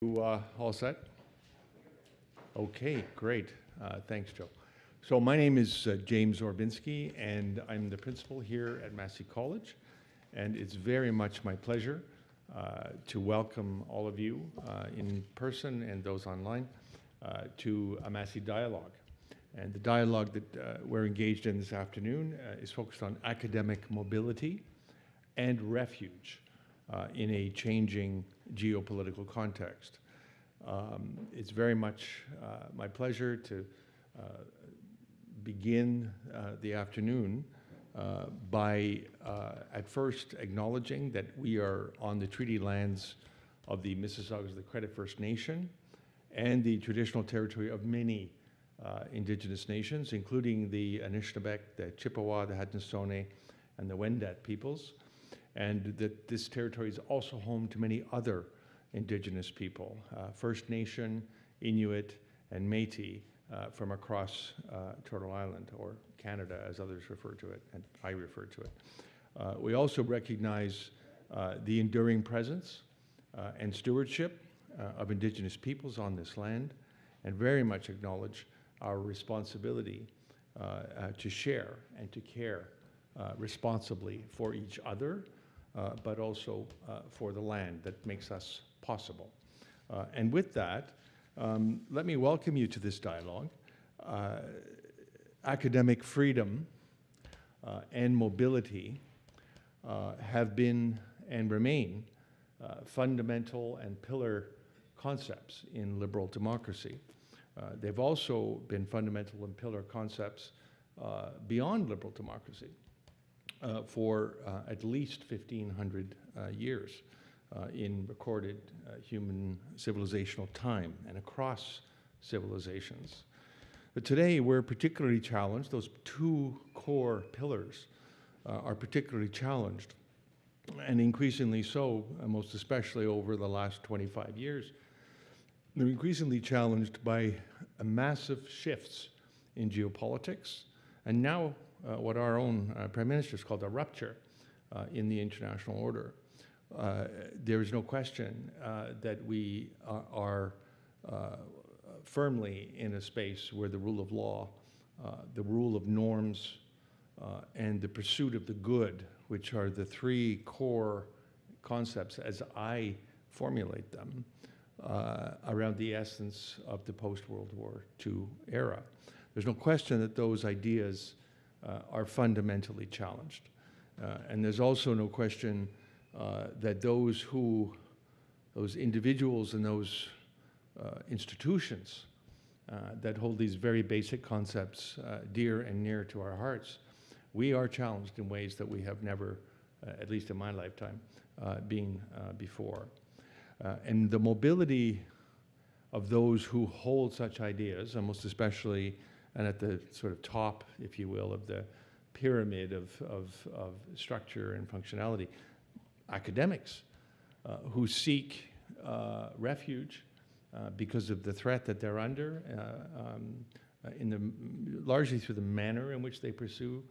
All set? Okay, great. Thanks, Joe. So my name is James Orbinski, and I'm the principal here at Massey College. And it's very much my pleasure to welcome all of you in person and those online to a Massey Dialogue. And the dialogue that we're engaged in this afternoon is focused on academic mobility and refuge in a changing geopolitical context. It's very much my pleasure to begin the afternoon by at first acknowledging that we are on the treaty lands of the Mississaugas of the Credit First Nation and the traditional territory of many Indigenous nations, including the Anishinaabe, the Chippewa, the Haudenosaunee, and the Wendat peoples, and that this territory is also home to many other Indigenous people, First Nation, Inuit, and Métis from across Turtle Island, or Canada as others refer to it, and I refer to it. We also recognize the enduring presence and stewardship of Indigenous peoples on this land, and very much acknowledge our responsibility to share and to care responsibly for each other, but also for the land that makes us possible. And with that, let me welcome you to this dialogue. Academic freedom and mobility have been and remain fundamental and pillar concepts in liberal democracy. They've also been fundamental and pillar concepts beyond liberal democracy for at least 1,500 years in recorded human civilizational time and across civilizations. But today we're particularly challenged. Those two core pillars are particularly challenged, and increasingly so, most especially over the last 25 years. They're increasingly challenged by massive shifts in geopolitics, and now what our own Prime Minister has called a rupture in the international order. There is no question that we are firmly in a space where the rule of law, the rule of norms, and the pursuit of the good, which are the three core concepts as I formulate them, around the essence of the post-World War II era. There's no question that those ideas are fundamentally challenged. And there's also no question that those individuals and those institutions that hold these very basic concepts dear and near to our hearts, we are challenged in ways that we have never, at least in my lifetime, been before. And the mobility of those who hold such ideas, and most especially, and at the sort of top, if you will, of the pyramid of structure and functionality, academics who seek refuge because of the threat that they're under, largely through the manner in which they pursue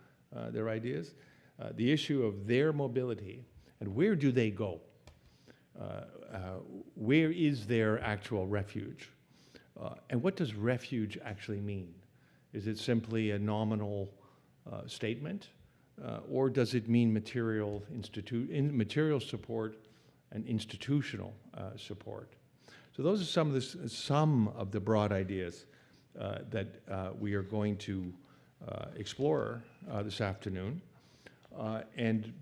their ideas, the issue of their mobility, and where do they go? Where is their actual refuge? And what does refuge actually mean? Is it simply a nominal statement? Or does it mean material support and institutional support? So those are some of the broad ideas that we are going to explore this afternoon. And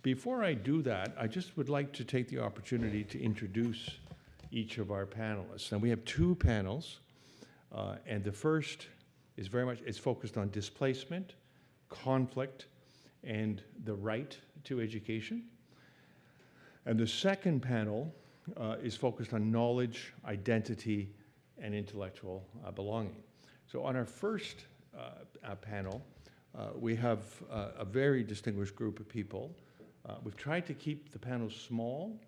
before I do that, I just would like to take the opportunity to introduce each of our panelists. And we have two panels, and the first is focused on displacement, conflict, and the right to education. And the second panel is focused on knowledge, identity, and intellectual belonging. So on our first panel, we have a very distinguished group of people. We've tried to keep the panels small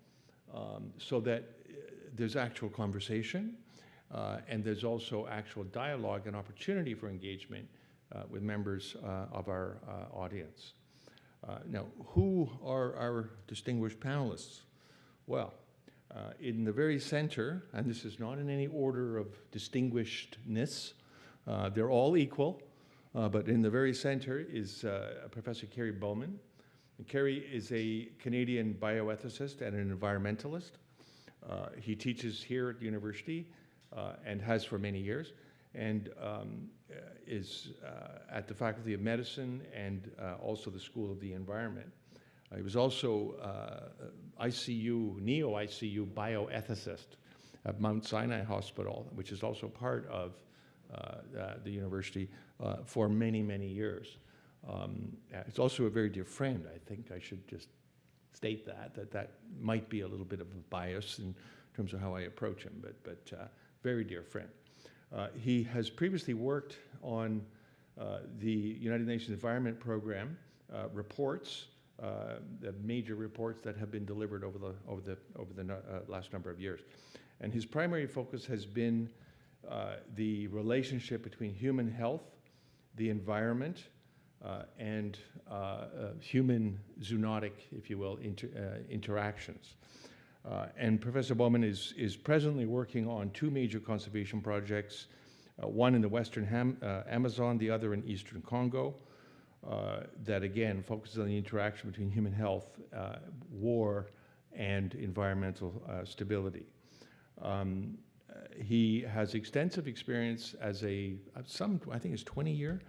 so that there's actual conversation and there's also actual dialogue and opportunity for engagement with members of our audience. Now, who are our distinguished panelists? Well, In the very center, and this is not in any order of distinguishedness, they're all equal, but in the very center is Professor Kerry Bowman. And Kerry is a Canadian bioethicist and an environmentalist. He teaches here at the university and has for many years, and is at the Faculty of Medicine and also the School of the Environment. He was also ICU, neo-ICU bioethicist at Mount Sinai Hospital, which is also part of the university for many, many years. It's also a very dear friend. I think I should just state that might be a little bit of a bias in terms of how I approach him, but very dear friend. He has previously worked on the United Nations Environment Program reports, the major reports that have been delivered over the last number of years. And his primary focus has been the relationship between human health, the environment, and human zoonotic, if you will, interactions. And Professor Bowman is presently working on two major conservation projects, one in the Western Amazon, the other in Eastern Congo, that again focuses on the interaction between human health, war, and environmental stability. He has extensive experience as I think it's 20-year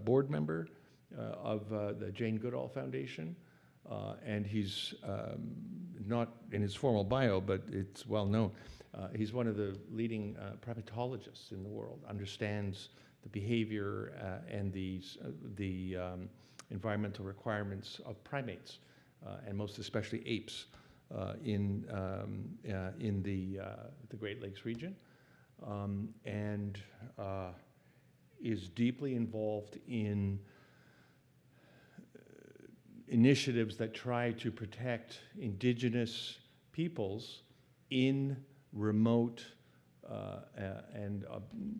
board member of the Jane Goodall Foundation, and he's not in his formal bio, but it's well known. He's one of the leading primatologists in the world, understands the behavior and the environmental requirements of primates, and most especially apes in the Great Lakes region, and is deeply involved in initiatives that try to protect indigenous peoples in remote and,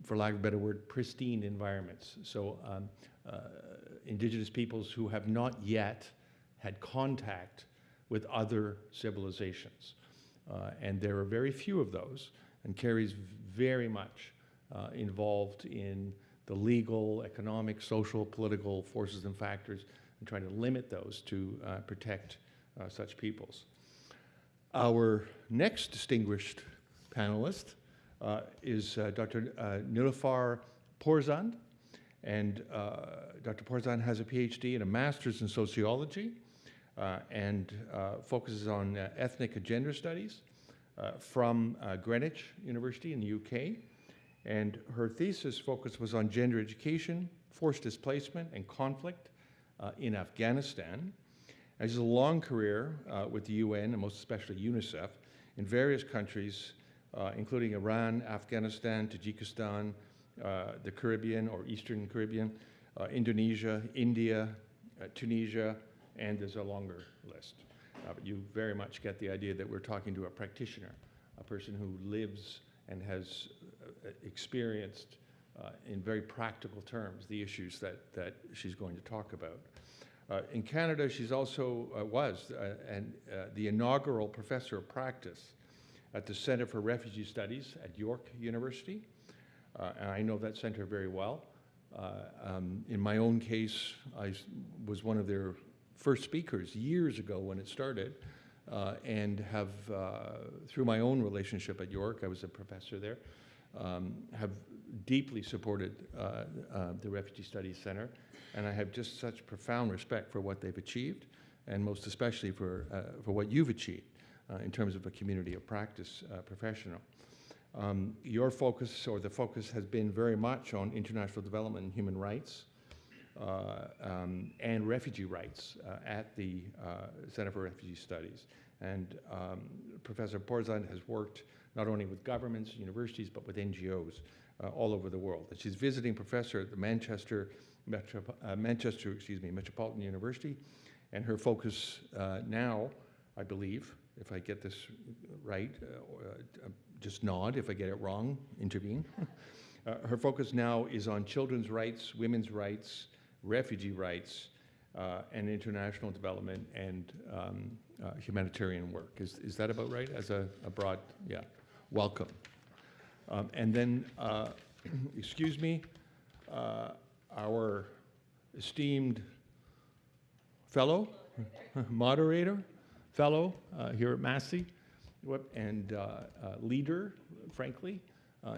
for lack of a better word, pristine environments. So indigenous peoples who have not yet had contact with other civilizations. And there are very few of those, and Kerry's very much involved in the legal, economic, social, political forces and factors and trying to limit those to protect such peoples. Our next distinguished panelist is Dr. Nilüfer Porzand, and Dr. Porzand has a PhD and a master's in sociology and focuses on ethnic and gender studies from Greenwich University in the UK. And her thesis focus was on gender education, forced displacement, and conflict in Afghanistan. And she has a long career with the UN, and most especially UNICEF, in various countries, including Iran, Afghanistan, Tajikistan, the Caribbean or Eastern Caribbean, Indonesia, India, Tunisia, and there's a longer list. But you very much get the idea that we're talking to a practitioner, a person who lives and has experienced in very practical terms the issues that she's going to talk about. In Canada, she's also the inaugural professor of practice at the Center for Refugee Studies at York University. And I know that center very well. In my own case, I was one of their first speakers years ago when it started, and have, through my own relationship at York, I was a professor there, have deeply supported the Refugee Studies Center, and I have just such profound respect for what they've achieved, and most especially for what you've achieved in terms of a community of practice professional. Your focus, or the focus, has been very much on international development and human rights and refugee rights at the Center for Refugee Studies. And Professor Porzand has worked not only with governments, universities, but with NGOs all over the world. She's visiting professor at the Manchester Metropolitan University, and her focus now, I believe, if I get this right, just nod. If I get it wrong, intervene. Her focus now is on children's rights, women's rights, refugee rights, and international development and humanitarian work. Is that about right? As a broad, yeah, welcome. And then, excuse me, our esteemed fellow, moderator, fellow here at Massey, and leader, frankly,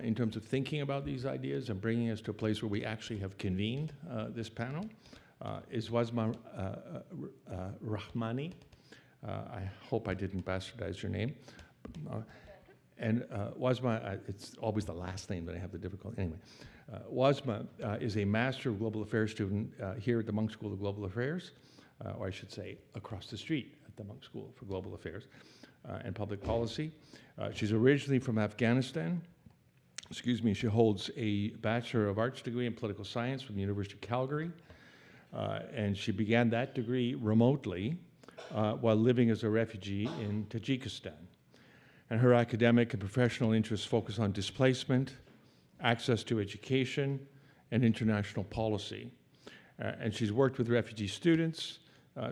in terms of thinking about these ideas and bringing us to a place where we actually have convened this panel, is Wasma Rahmani. I hope I didn't bastardize your name. And Wasma, it's always the last name that I have the difficulty. Anyway, Wasma is a Master of Global Affairs student here at the Monk School of Global Affairs, or I should say across the street at the Monk School for Global Affairs and Public Policy. She's originally from Afghanistan. Excuse me, she holds a Bachelor of Arts degree in Political Science from the University of Calgary. And she began that degree remotely while living as a refugee in Tajikistan. And her academic and professional interests focus on displacement, access to education, and international policy. And she's worked with refugee students,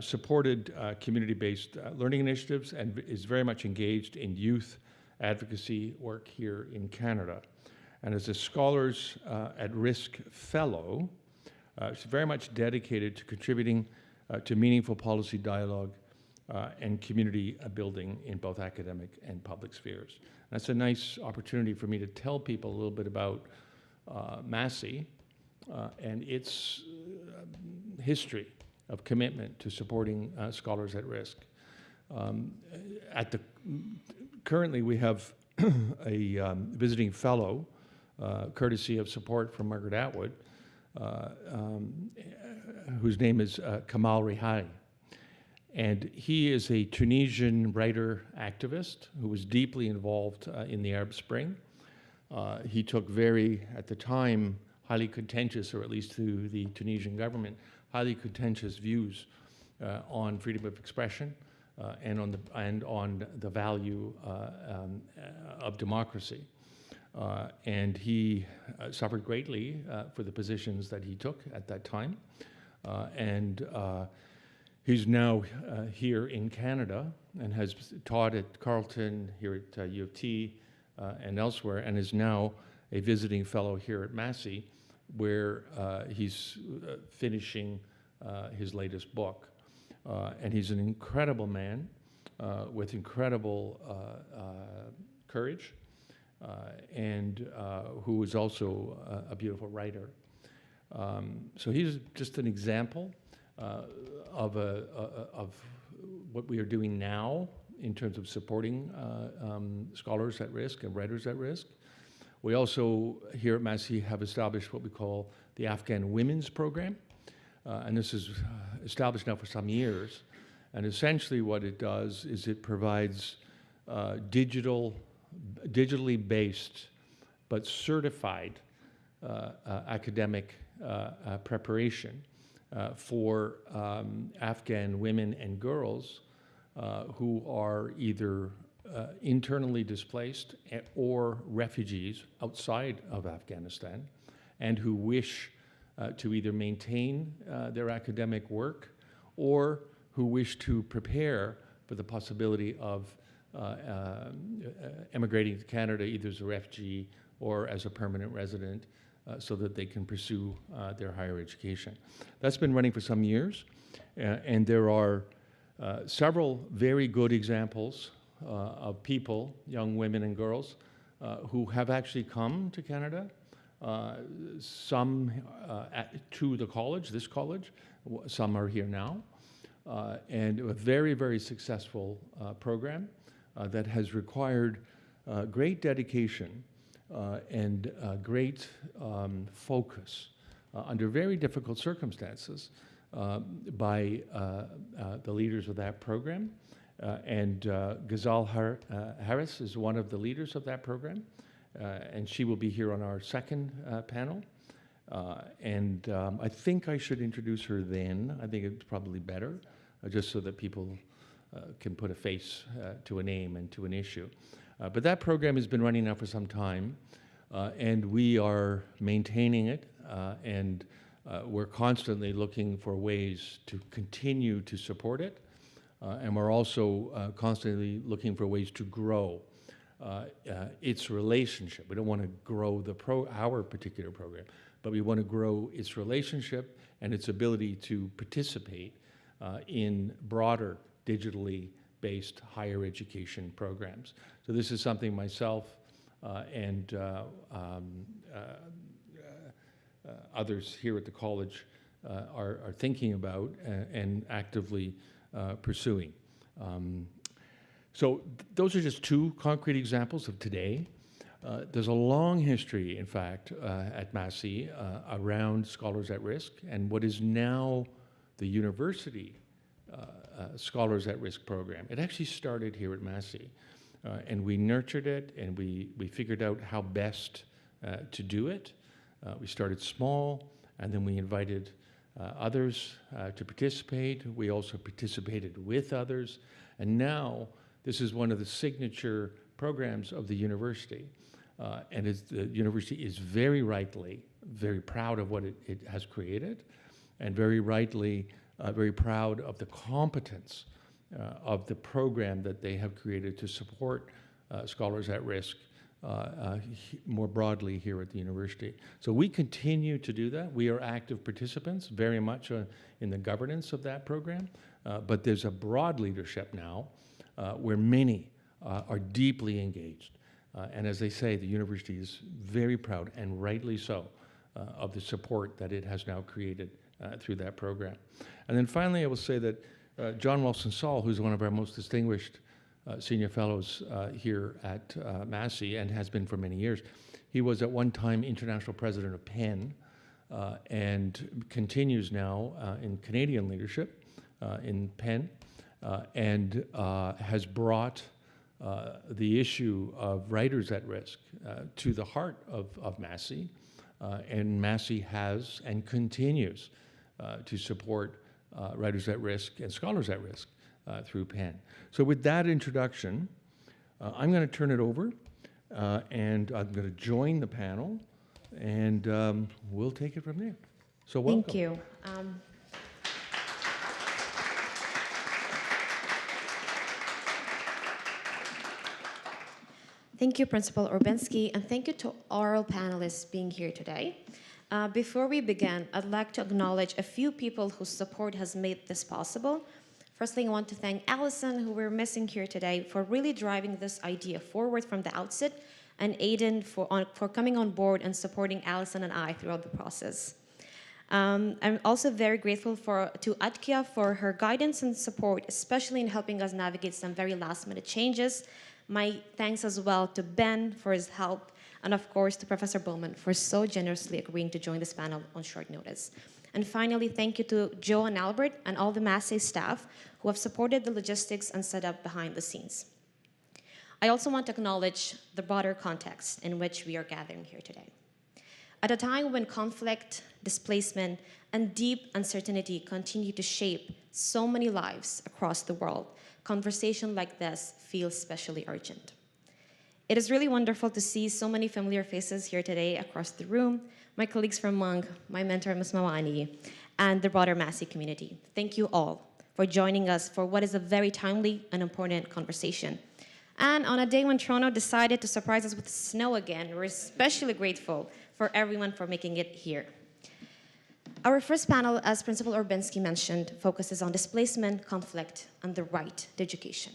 supported community-based learning initiatives, and is very much engaged in youth advocacy work here in Canada. And as a Scholars at Risk Fellow, she's very much dedicated to contributing to meaningful policy dialogue and community building in both academic and public spheres. That's a nice opportunity for me to tell people a little bit about Massey and its history of commitment to supporting scholars at risk. Currently, we have a visiting fellow, courtesy of support from Margaret Atwood, whose name is Kamal Rihai. And he is a Tunisian writer activist who was deeply involved in the Arab Spring. He took at the time, highly contentious, or at least to the Tunisian government, highly contentious views on freedom of expression and on the value of democracy. And he suffered greatly for the positions that he took at that time. He's now here in Canada and has taught at Carleton, here at U of T, and elsewhere, and is now a visiting fellow here at Massey, where he's finishing his latest book. And he's an incredible man with incredible courage, and who is also a beautiful writer. So he's just an example of what we are doing now in terms of supporting scholars at risk and writers at risk. We also, here at Massey, have established what we call the Afghan Women's Program. And this is established now for some years. And essentially what it does is it provides digitally based but certified academic preparation for Afghan women and girls who are either internally displaced or refugees outside of Afghanistan, and who wish to either maintain their academic work or who wish to prepare for the possibility of emigrating to Canada either as a refugee or as a permanent resident, so that they can pursue their higher education. That's been running for some years, and there are several very good examples of people, young women and girls, who have actually come to Canada, some to the college, this college, some are here now, and a very, very successful program that has required great dedication and great focus under very difficult circumstances by the leaders of that program. And Ghazal Harris is one of the leaders of that program, and she will be here on our second panel. I think I should introduce her then. I think it's probably better, just so that people can put a face to a name and to an issue. But that program has been running now for some time, and we are maintaining it and We're constantly looking for ways to continue to support it, and we're also constantly looking for ways to grow its relationship. We don't want to grow our particular program, but we want to grow its relationship and its ability to participate in broader digitally based higher education programs. So this is something myself and others here at the college are thinking about and actively pursuing. So those are just two concrete examples of today. There's a long history, in fact, at Massey around Scholars at Risk, and what is now the university Scholars at Risk program. It actually started here at Massey, and we nurtured it, and we figured out how best to do it. We started small, and then we invited others to participate. We also participated with others, and now this is one of the signature programs of the university. And the university is very rightly very proud of what it has created, and very rightly very proud of the competence of the program that they have created to support scholars at risk more broadly here at the university. So we continue to do that. We are active participants very much in the governance of that program, but there's a broad leadership now where many are deeply engaged. And as they say, the university is very proud, and rightly so, of the support that it has now created through that program. And then finally, I will say that John Wilson-Saul, who's one of our most distinguished senior fellows here at Massey, and has been for many years, he was at one time international president of PEN, and continues now in Canadian leadership in PEN, and has brought the issue of writers at risk to the heart of Massey, and Massey has and continues to support writers at risk and scholars at risk through PEN. So with that introduction, I'm going to turn it over, and I'm going to join the panel, and we'll take it from there. So welcome. Thank you. Thank you, Principal Urbensky, and thank you to all panelists being here today. Before we begin, I'd like to acknowledge a few people whose support has made this possible. Firstly, I want to thank Allison, who we're missing here today, for really driving this idea forward from the outset, and Aiden for coming on board and supporting Allison and I throughout the process. I'm also very grateful to Atkia for her guidance and support, especially in helping us navigate some very last-minute changes. My thanks as well to Ben for his help, and of course to Professor Bowman for so generously agreeing to join this panel on short notice. And finally, thank you to Joe and Albert and all the Massey staff who have supported the logistics and setup behind the scenes. I also want to acknowledge the broader context in which we are gathering here today. At a time when conflict, displacement, and deep uncertainty continue to shape so many lives across the world, conversation like this feels especially urgent. It is really wonderful to see so many familiar faces here today across the room, my colleagues from Mung, my mentor, Ms. Mawani, and the broader Massey community. Thank you all for joining us for what is a very timely and important conversation. And on a day when Toronto decided to surprise us with snow again, we're especially grateful for everyone for making it here. Our first panel, as Principal Urbensky mentioned, focuses on displacement, conflict, and the right to education.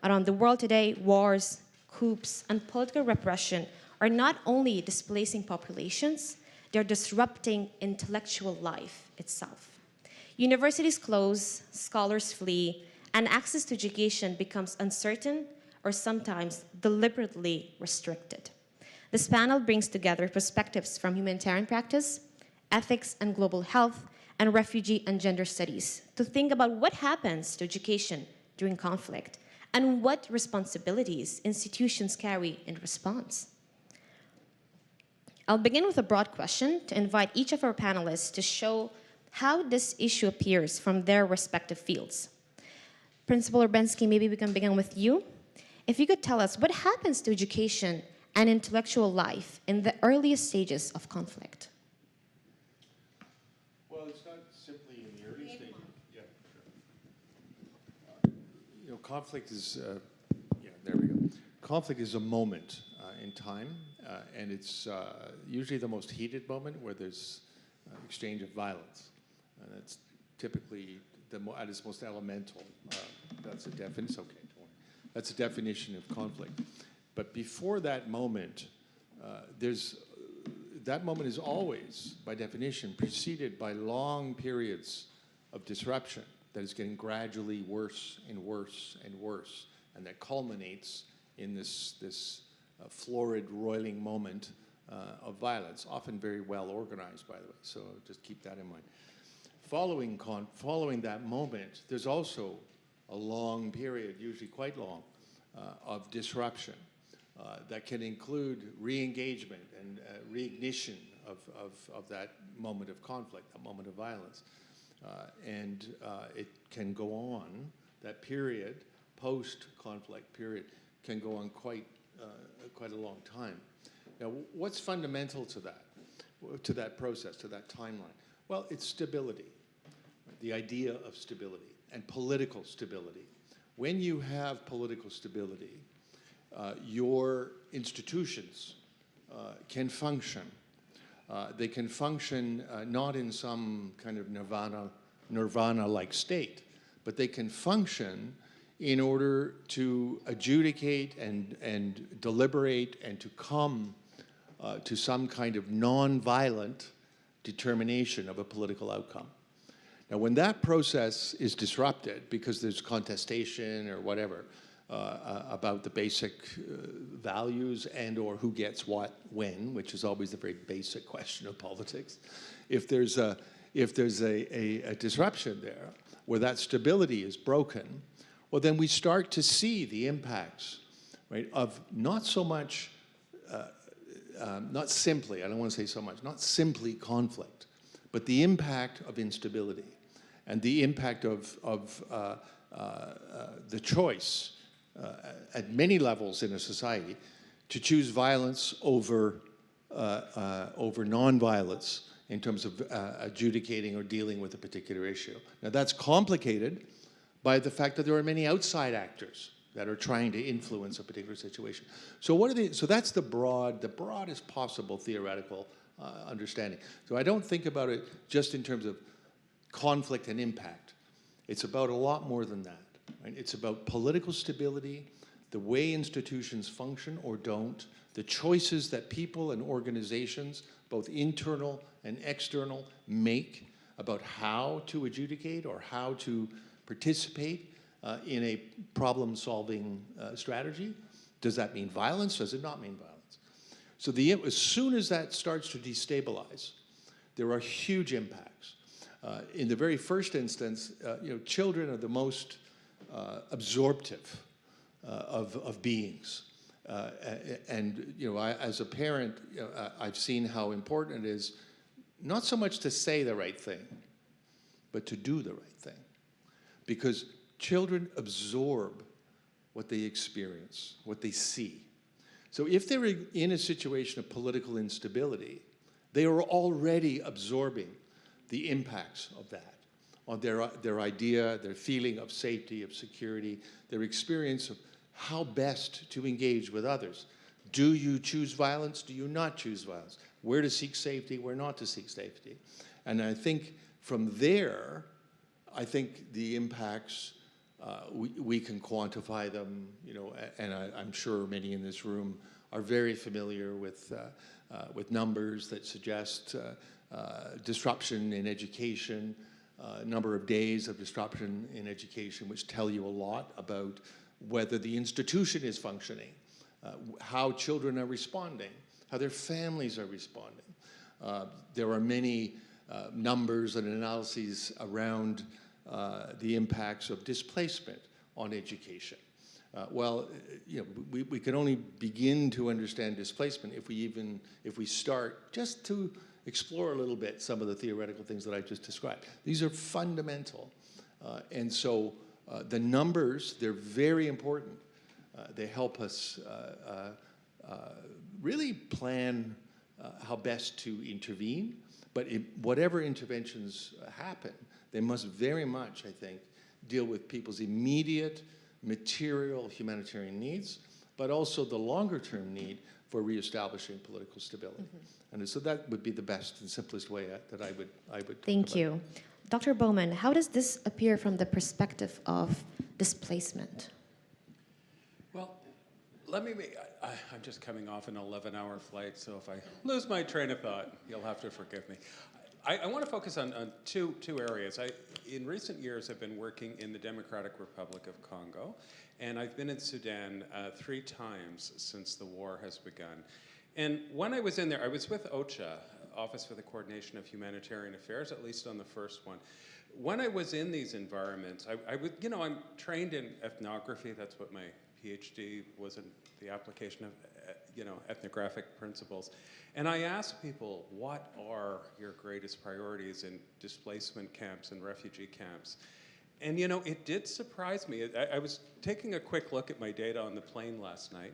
Around the world today, wars, coups, and political repression are not only displacing populations, they're disrupting intellectual life itself. Universities close, scholars flee, and access to education becomes uncertain or sometimes deliberately restricted. This panel brings together perspectives from humanitarian practice, ethics and global health, and refugee and gender studies to think about what happens to education during conflict and what responsibilities institutions carry in response. I'll begin with a broad question to invite each of our panelists to show how this issue appears from their respective fields. Principal Urbensky, maybe we can begin with you. If you could tell us what happens to education and intellectual life in the earliest stages of conflict. conflict is, yeah, there we go. Conflict is a moment in time, and it's usually the most heated moment where there's exchange of violence. And that's typically at its most elemental. That's a definition. Okay, don't worry. That's a definition of conflict. But before that moment, that moment is always, by definition, preceded by long periods of disruption that is getting gradually worse and worse and worse, and that culminates in this florid, roiling moment of violence, often very well organized, by the way. So just keep that in mind. Following that moment, there's also a long period, usually quite long, of disruption that can include re-engagement and reignition of that moment of conflict, that moment of violence. And it can go on, that period, post-conflict period, can go on quite a long time. Now, what's fundamental to that process, to that timeline? Well, it's stability, right? The idea of stability and political stability. When you have political stability, your institutions can function. They can function not in some kind of nirvana-like state, but they can function in order to adjudicate and deliberate and to come to some kind of non-violent determination of a political outcome. Now, when that process is disrupted because there's contestation or whatever about the basic values and or who gets what when, which is always the very basic question of politics, if there's a disruption there where that stability is broken, well, then we start to see the impacts, right, of not so much, not simply, I don't want to say so much, not simply conflict, but the impact of instability and the impact of the choice at many levels in a society to choose violence over nonviolence in terms of adjudicating or dealing with a particular issue. Now, that's complicated by the fact that there are many outside actors that are trying to influence a particular situation. So so that's the broadest possible theoretical understanding. So I don't think about it just in terms of conflict and impact. It's about a lot more than that. Right? It's about political stability, the way institutions function or don't, the choices that people and organizations, both internal and external, make about how to adjudicate or how to participate in a problem-solving strategy. Does that mean violence? Does it not mean violence? So as soon as that starts to destabilize, there are huge impacts. In the very first instance, children are the most absorptive of beings. And as a parent, I've seen how important it is not so much to say the right thing, but to do the right thing. Because children absorb what they experience, what they see. So if they're in a situation of political instability, they are already absorbing the impacts of that, on their idea, their feeling of safety, of security, their experience of how best to engage with others. Do you choose violence? Do you not choose violence? Where to seek safety, where not to seek safety? And I think from there, I think the impacts, we can quantify them, and I'm sure many in this room are very familiar with numbers that suggest disruption in education, number of days of disruption in education, which tell you a lot about whether the institution is functioning, how children are responding, how their families are responding. There are many numbers and analyses around the impacts of displacement on education. We can only begin to understand displacement if we start just to explore a little bit some of the theoretical things that I just described. These are fundamental. And so the numbers, they're very important. They help us really plan how best to intervene. But whatever interventions happen, they must very much, I think, deal with people's immediate material humanitarian needs, but also the longer-term need for reestablishing political stability. And so that would be the best and simplest way that I would talk Thank about. you. Dr. Bowman, how does this appear from the perspective of displacement? Well, let me make, I'm just coming off an 11-hour flight, so if I lose my train of thought, you'll have to forgive me. I want to focus on two areas. In recent years, I've been working in the Democratic Republic of Congo, and I've been in Sudan 3 times since the war has begun. And when I was in there, I was with OCHA, Office for the Coordination of Humanitarian Affairs, at least on the first one. When I was in these environments, I would, you know, I'm trained in ethnography. That's what my PhD was, in the application of, you know, ethnographic principles. And I asked people, what are your greatest priorities in displacement camps and refugee camps? And, you know, it did surprise me. I was taking a quick look at my data on the plane last night.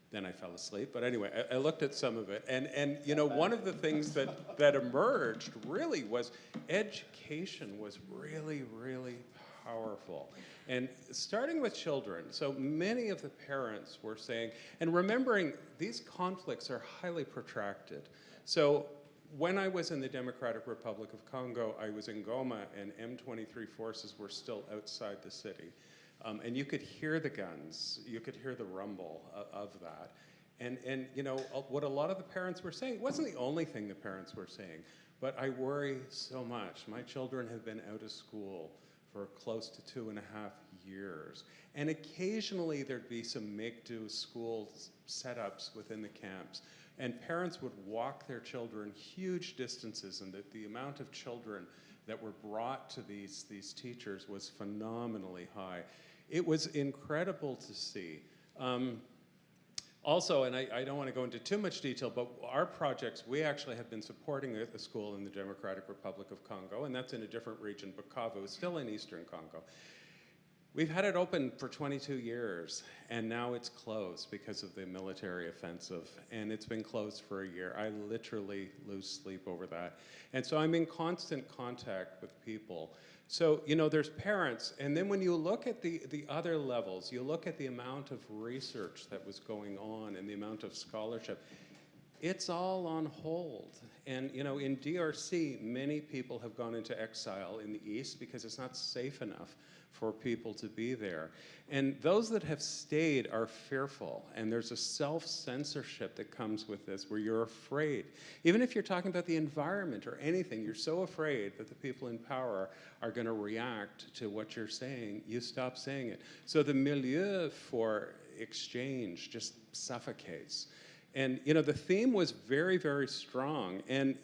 Then I fell asleep. But anyway, I looked at some of it. And you know, one of the things that emerged really was education was really, really powerful. And starting with children, so many of the parents were saying, and remembering these conflicts are highly protracted. So when I was in the Democratic Republic of Congo, I was in Goma, and M23 forces were still outside the city. And you could hear the guns, you could hear the rumble of that. And you know, what a lot of the parents were saying, it wasn't the only thing the parents were saying, but I worry so much. My children have been out of school for close to 2.5 years. And occasionally there'd be some make-do school setups within the camps. And parents would walk their children huge distances, and the amount of children that were brought to these teachers was phenomenally high. It was incredible to see. Also, and I don't want to go into too much detail, but our projects, we actually have been supporting a school in the Democratic Republic of Congo, and that's in a different region, Bukavu, still in eastern Congo. We've had it open for 22 years, and now it's closed because of the military offensive, and it's been closed for a year. I literally lose sleep over that. And so I'm in constant contact with people. So, you know, there's parents, and then when you look at the other levels, you look at the amount of research that was going on and the amount of scholarship, it's all on hold. And, you know, in DRC, many people have gone into exile in the east because it's not safe enough for people to be there. And those that have stayed are fearful, and there's a self-censorship that comes with this where you're afraid. Even if you're talking about the environment or anything, you're so afraid that the people in power are going to react to what you're saying, you stop saying it. So the milieu for exchange just suffocates. And, you know, the theme was very, very strong. And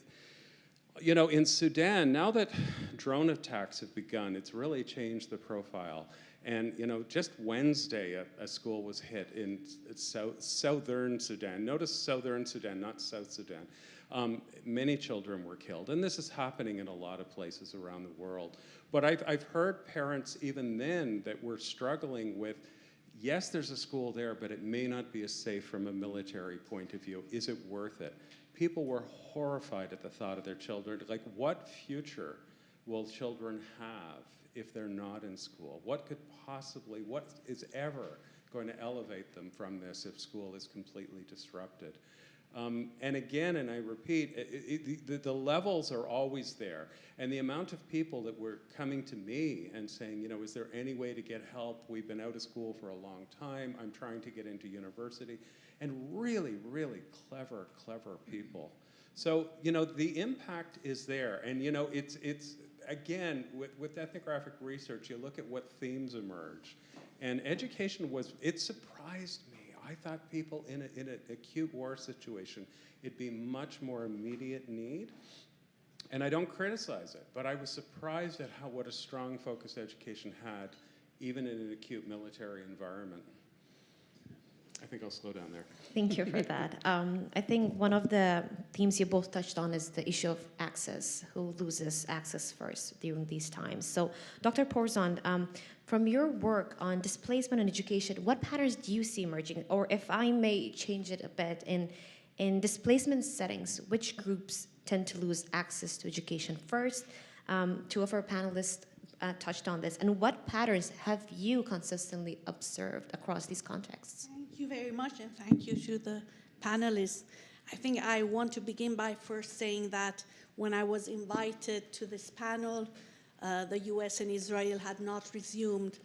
you know, in Sudan, now that drone attacks have begun, it's really changed the profile. And, you know, just Wednesday, a school was hit in southern Sudan. Notice southern Sudan, not South Sudan. Many children were killed. And this is happening in a lot of places around the world. But I've heard parents even then that were struggling with, yes, there's a school there, but it may not be as safe from a military point of view. Is it worth it? People were horrified at the thought of their children. Like, what future will children have if they're not in school? What is ever going to elevate them from this if school is completely disrupted? And again, and I repeat, the levels are always there. And the amount of people that were coming to me and saying, you know, is there any way to get help? We've been out of school for a long time. I'm trying to get into university. And really, really clever people. So, you know, the impact is there. And, you know, it's again, with ethnographic research, you look at what themes emerge. And education it surprised me. I thought people in an acute war situation, it'd be much more immediate need. And I don't criticize it, but I was surprised at what a strong focus education had, even in an acute military environment. I think I'll slow down there. Thank you for that. I think one of the themes you both touched on is the issue of access, who loses access first during these times. So, Dr. Porzon, from your work on displacement and education, what patterns do you see emerging? Or if I may change it a bit, in displacement settings, which groups tend to lose access to education first? Two of our panelists touched on this. And what patterns have you consistently observed across these contexts? Thank you very much, and thank you to the panelists. I think I want to begin by first saying that when I was invited to this panel, the US and Israel had not resumed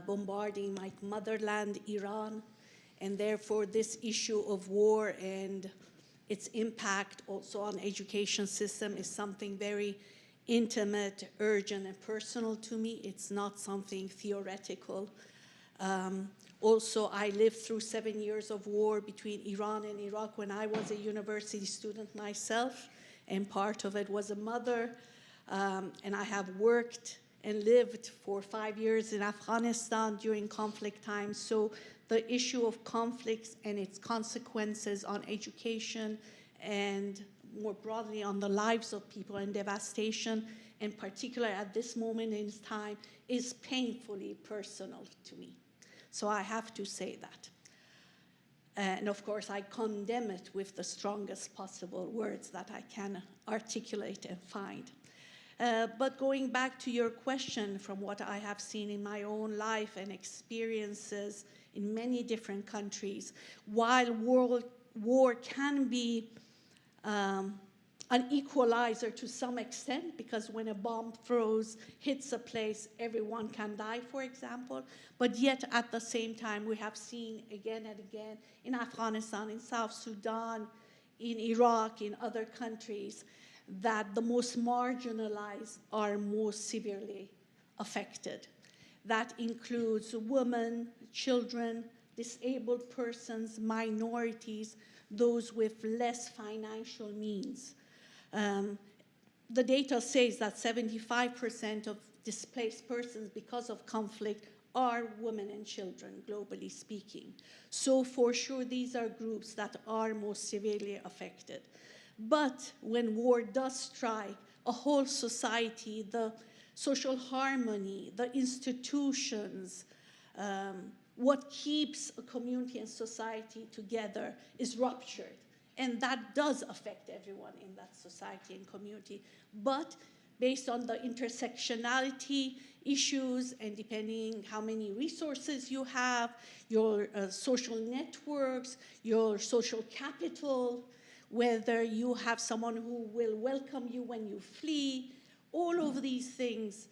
bombarding my motherland, Iran, and therefore this issue of war and its impact also on education system is something very intimate, urgent, and personal to me. It's not something theoretical. Also, I lived through 7 years of war between Iran and Iraq when I was a university student myself, and part of it was a mother. And I have worked and lived for 5 years in Afghanistan during conflict times. So the issue of conflicts and its consequences on education and more broadly on the lives of people and devastation, in particular at this moment in time, is painfully personal to me. So I have to say that. And of course, I condemn it with the strongest possible words that I can articulate and find. But going back to your question, from what I have seen in my own life and experiences in many different countries, while war can be an equalizer to some extent, because when a bomb hits a place, everyone can die, for example. But yet, at the same time, we have seen again and again in Afghanistan, in South Sudan, in Iraq, in other countries, that the most marginalized are most severely affected. That includes women, children, disabled persons, minorities, those with less financial means. The data says that 75% of displaced persons because of conflict are women and children, globally speaking. So for sure, these are groups that are most severely affected. But when war does strike, a whole society, the social harmony, the institutions, what keeps a community and society together is ruptured. And that does affect everyone in that society and community. But based on the intersectionality issues and depending how many resources you have, your social networks, your social capital, whether you have someone who will welcome you when you flee, all of these things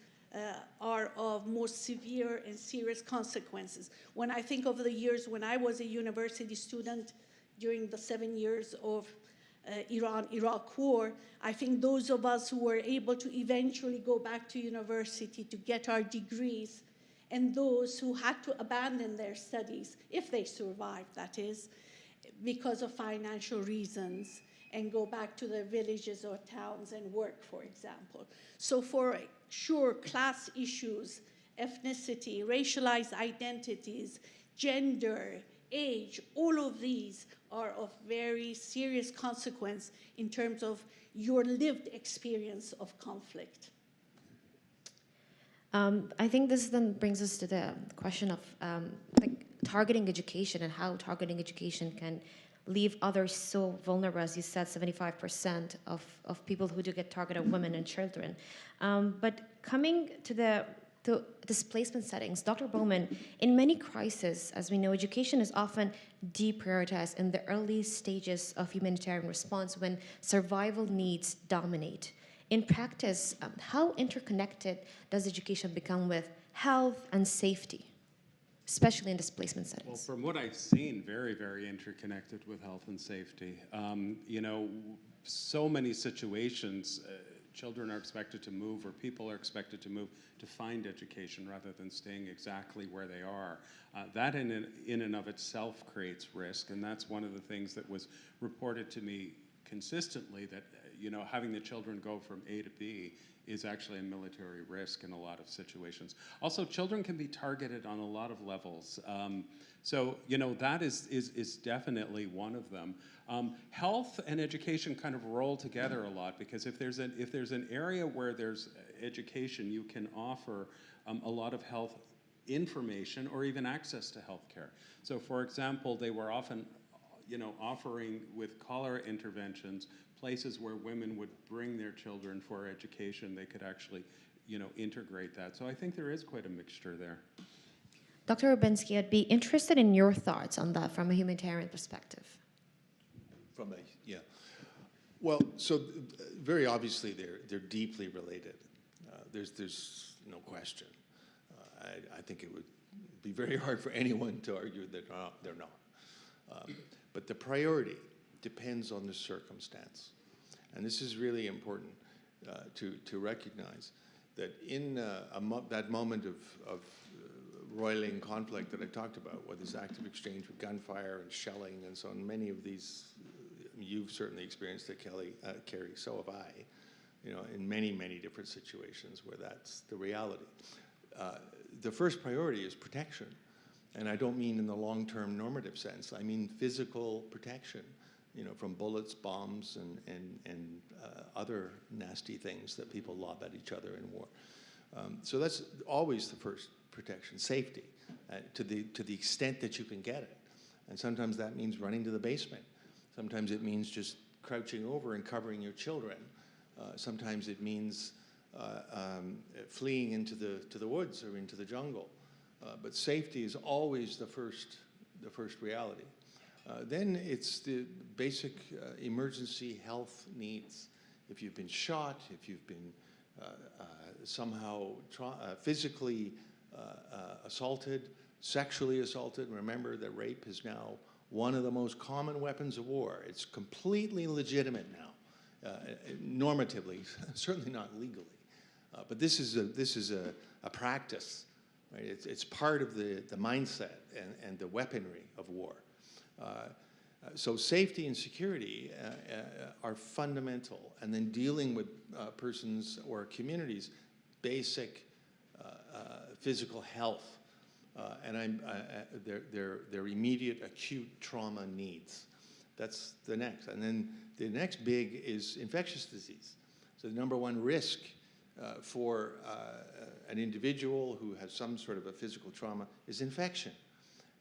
are of most severe and serious consequences. When I think of the years when I was a university student during the 7 years of Iran-Iraq war, I think those of us who were able to eventually go back to university to get our degrees, and those who had to abandon their studies, if they survived, that is, because of financial reasons, and go back to their villages or towns and work, for example. So for sure, class issues, ethnicity, racialized identities, gender, age, all of these are of very serious consequence in terms of your lived experience of conflict. I think this then brings us to the question of like targeting education and how targeting education can leave others so vulnerable. As you said, 75% of people who do get targeted are women and children. But coming to the displacement settings, Dr. Bowman, in many crises, as we know, education is often deprioritized in the early stages of humanitarian response when survival needs dominate. In practice, how interconnected does education become with health and safety, especially in displacement settings? Well, from what I've seen, very, very interconnected with health and safety. You know, so many situations, children are expected to move, or people are expected to move to find education rather than staying exactly where they are. That in and of itself creates risk, and that's one of the things that was reported to me consistently, that you know, having the children go from A to B is actually a military risk in a lot of situations. Also, children can be targeted on a lot of levels. So, you know, that is definitely one of them. Health and education kind of roll together a lot, because if there's an area where there's education, you can offer a lot of health information or even access to healthcare. So, for example, they were often, you know, offering with cholera interventions places where women would bring their children for education. They could actually integrate that. So I think there is quite a mixture there. Dr. Urbensky, I'd be interested in your thoughts on that from a humanitarian perspective. Yeah. Well, so very obviously they're deeply related. There's no question. I think it would be very hard for anyone to argue that they're not. But the priority depends on the circumstance. And this is really important to recognize that in that moment of roiling conflict that I talked about, where there's active exchange with gunfire and shelling and so on, many of these, you've certainly experienced it, Carrie, so have I, in many, many different situations where that's the reality. The first priority is protection. And I don't mean in the long-term normative sense. I mean physical protection, from bullets, bombs, and other nasty things that people lob at each other in war. So that's always the first protection, safety, to the extent that you can get it. And sometimes that means running to the basement. Sometimes it means just crouching over and covering your children. Sometimes it means fleeing into the woods or into the jungle. But safety is always the first reality. Then it's the basic emergency health needs. If you've been shot, if you've been somehow physically assaulted, sexually assaulted, remember that rape is now one of the most common weapons of war. It's completely legitimate now, normatively, certainly not legally. But this is a practice. Right? It's part of the mindset and the weaponry of war. So safety and security are fundamental, and then dealing with persons or communities' basic physical health and their immediate acute trauma needs. That's the next. And then the next big is infectious disease. So the number one risk for an individual who has some sort of a physical trauma is infection.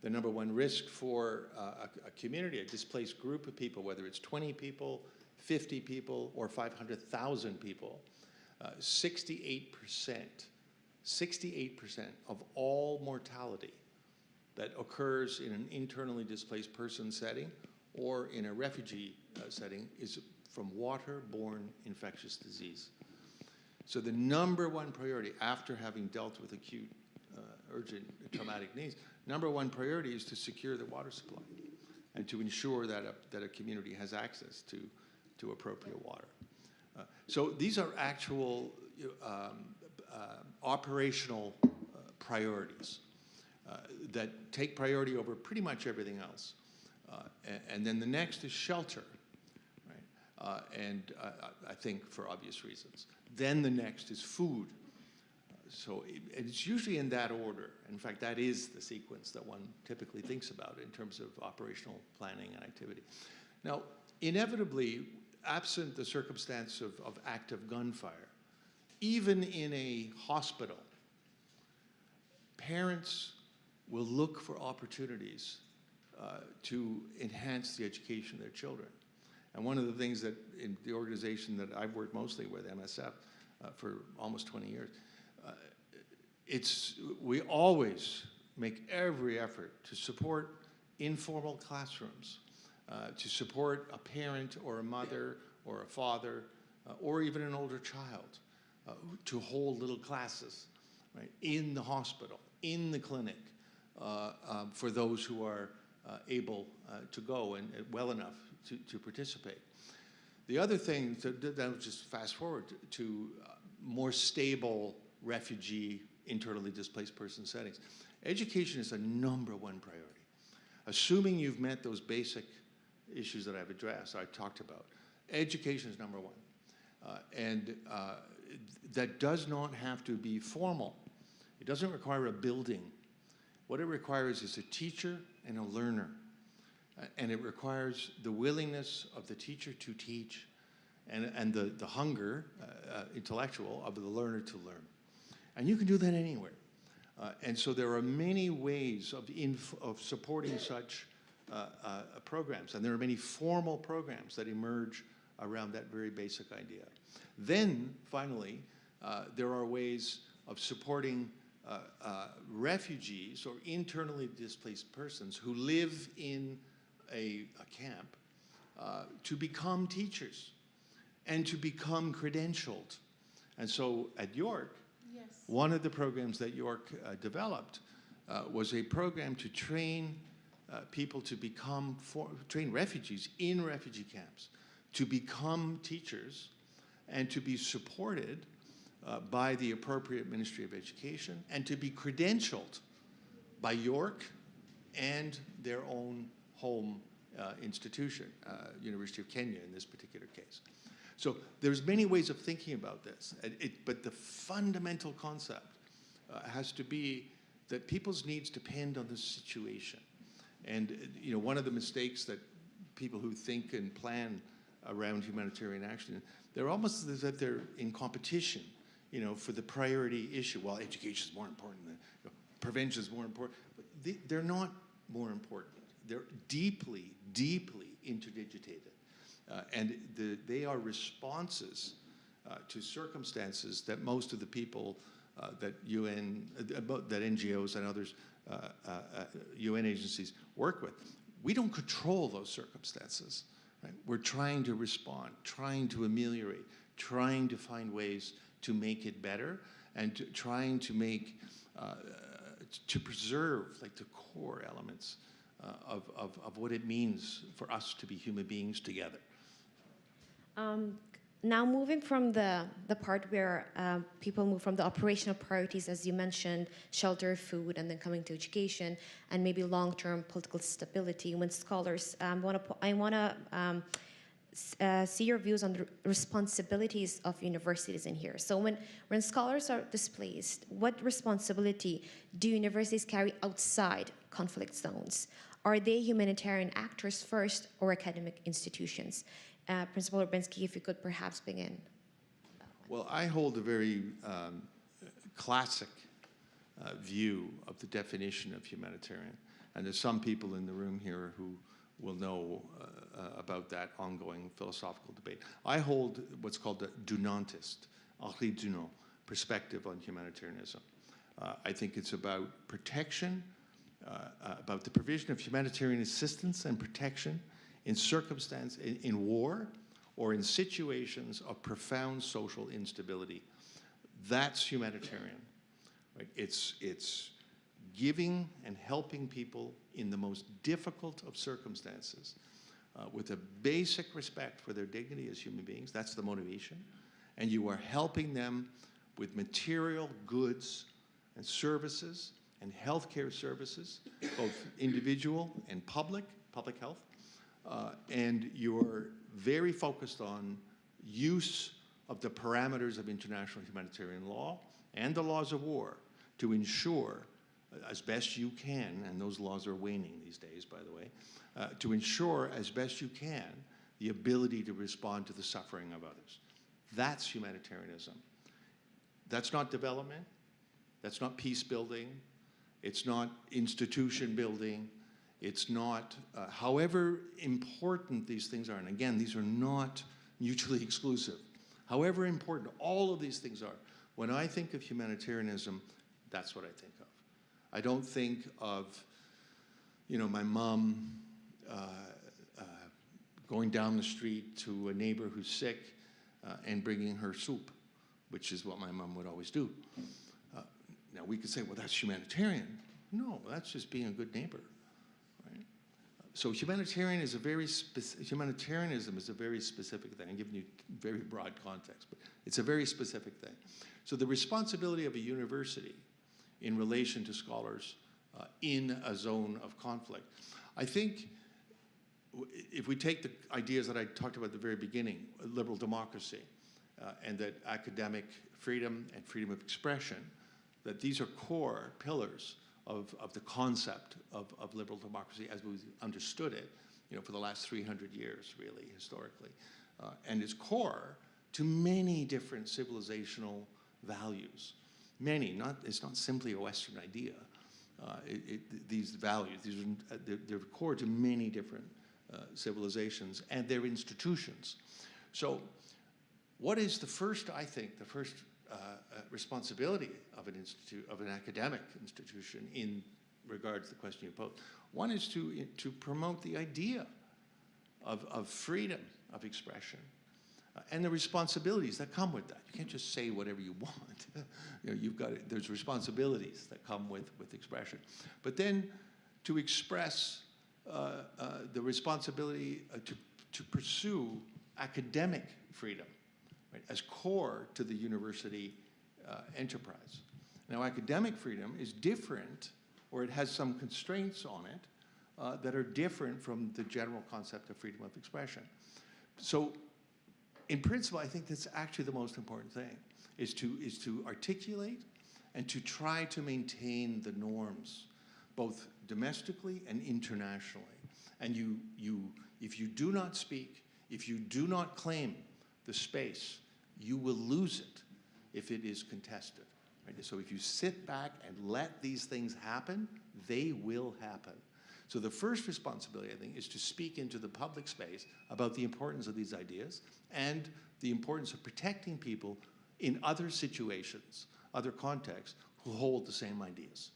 The number one risk for a community, a displaced group of people, whether it's 20 people, 50 people, or 500,000 people, 68% of all mortality that occurs in an internally displaced person setting or in a refugee setting is from waterborne infectious disease. So the number one priority after having dealt with acute urgent traumatic needs, number one priority is to secure the water supply and to ensure that a community has access to appropriate water. So these are actual operational priorities that take priority over pretty much everything else. And then the next is shelter, right? And I think for obvious reasons. Then the next is food. So it's usually in that order. In fact, that is the sequence that one typically thinks about in terms of operational planning and activity. Now, inevitably, absent the circumstance of active gunfire, even in a hospital, parents will look for opportunities to enhance the education of their children. And one of the things that in the organization that I've worked mostly with, MSF, for almost 20 years, we always make every effort to support informal classrooms, to support a parent or a mother or a father or even an older child to hold little classes, right, in the hospital, in the clinic, for those who are able to go and well enough to participate. The other thing, that was just fast forward to more stable refugee, internally displaced person settings. Education is a number one priority. Assuming you've met those basic issues that I've addressed, I talked about, education is number one. And that does not have to be formal. It doesn't require a building. What it requires is a teacher and a learner. And it requires the willingness of the teacher to teach and the hunger, intellectual, of the learner to learn. And you can do that anywhere. And so there are many ways of supporting such programs. And there are many formal programs that emerge around that very basic idea. Then, finally, There are ways of supporting refugees or internally displaced persons who live in a camp to become teachers and to become credentialed. And so at York, Yes. one of the programs that York developed was a program to train people to become, train refugees in refugee camps to become teachers and to be supported by the appropriate Ministry of Education and to be credentialed by York and their own home institution, University of Kenya in this particular case. So there's many ways of thinking about this, but the fundamental concept has to be that people's needs depend on the situation. And one of the mistakes that people who think and plan around humanitarian action, they're almost as if they're in competition, for the priority issue. Well, education is more important than prevention is more important. But they're not more important. They're deeply, deeply interdigitated. And they are responses to circumstances that most of the people that that NGOs and others, UN agencies work with, we don't control those circumstances. Right? We're trying to respond, trying to ameliorate, trying to find ways to make it better, and trying to make, to preserve like the core elements of what it means for us to be human beings together. Now moving from the part where people move from the operational priorities, as you mentioned, shelter, food, and then coming to education, and maybe long-term political stability. When scholars, I want to see your views on the responsibilities of universities in here. So when scholars are displaced, what responsibility do universities carry outside conflict zones? Are they humanitarian actors first or academic institutions? Principal Urbensky, if you could perhaps begin. Well, I hold a very classic view of the definition of humanitarian. And there's some people in the room here who will know about that ongoing philosophical debate. I hold what's called the Dunantist, Henri Dunant, perspective on humanitarianism. I think it's about protection, about the provision of humanitarian assistance and protection in circumstance, in war, or in situations of profound social instability. That's humanitarian. Right? It's giving and helping people in the most difficult of circumstances with a basic respect for their dignity as human beings. That's the motivation. And you are helping them with material goods and services and healthcare services, both individual and public health. And you're very focused on use of the parameters of international humanitarian law and the laws of war to ensure, as best you can, and those laws are waning these days, by the way, to ensure as best you can the ability to respond to the suffering of others. That's humanitarianism. That's not development. That's not peace building. It's not institution building. It's not, however important these things are, and again, these are not mutually exclusive. However important all of these things are, when I think of humanitarianism, that's what I think of. I don't think of, my mom going down the street to a neighbor who's sick and bringing her soup, which is what my mom would always do. Now we could say, well, that's humanitarian. No, that's just being a good neighbor. So humanitarianism is a very specific thing. I'm giving you very broad context, but it's a very specific thing. So the responsibility of a university in relation to scholars in a zone of conflict. I think if we take the ideas that I talked about at the very beginning, liberal democracy, and that academic freedom and freedom of expression, that these are core pillars of the concept of liberal democracy as we understood it, for the last 300 years, really, historically. And it's core to many different civilizational values. It's not simply a Western idea. These values, they're core to many different civilizations and their institutions. So what is the first responsibility of an institute, of an academic institution in regards to the question you posed. One is to promote the idea of freedom of expression and the responsibilities that come with that. You can't just say whatever you want. There's responsibilities that come with expression. But then to express the responsibility to pursue academic freedom, right, as core to the university enterprise. Now, academic freedom is different, or it has some constraints on it that are different from the general concept of freedom of expression. So, in principle, I think that's actually the most important thing, is to articulate and to try to maintain the norms, both domestically and internationally. And if you do not speak, if you do not claim the space, you will lose it if it is contested. Right? So if you sit back and let these things happen, they will happen. So the first responsibility, I think, is to speak into the public space about the importance of these ideas and the importance of protecting people in other situations, other contexts, who hold the same ideas.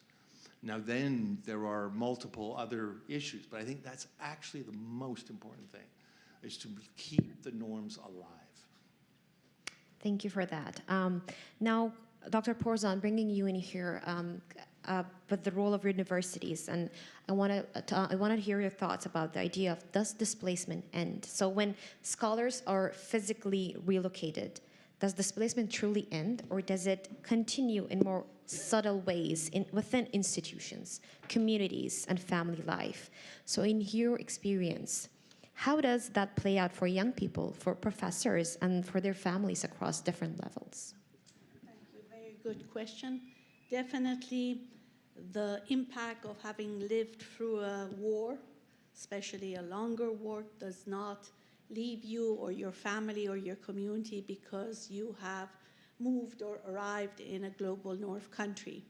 Now then, there are multiple other issues, but I think that's actually the most important thing, is to keep the norms alive. Thank you for that. Now, Dr. Porzan, bringing you in here with the role of universities, and I want to hear your thoughts about the idea of, does displacement end? So when scholars are physically relocated, does displacement truly end, or does it continue in more subtle ways within institutions, communities, and family life? So in your experience, how does that play out for young people, for professors, and for their families across different levels? Thank you. Very good question. Definitely the impact of having lived through a war, especially a longer war, does not leave you or your family or your community because you have moved or arrived in a global north country.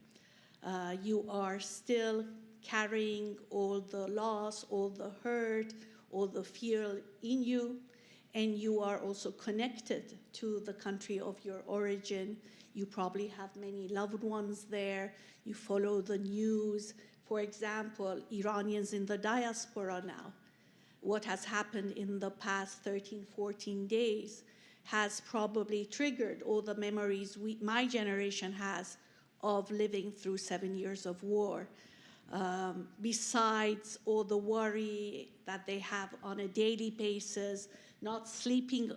You are still carrying all the loss, all the hurt, all the fear in you, and you are also connected to the country of your origin. You probably have many loved ones there. You follow the news. For example, Iranians in the diaspora now. What has happened in the past 13, 14 days has probably triggered all the memories my generation has of living through 7 years of war. Besides all the worry that they have on a daily basis, not sleeping,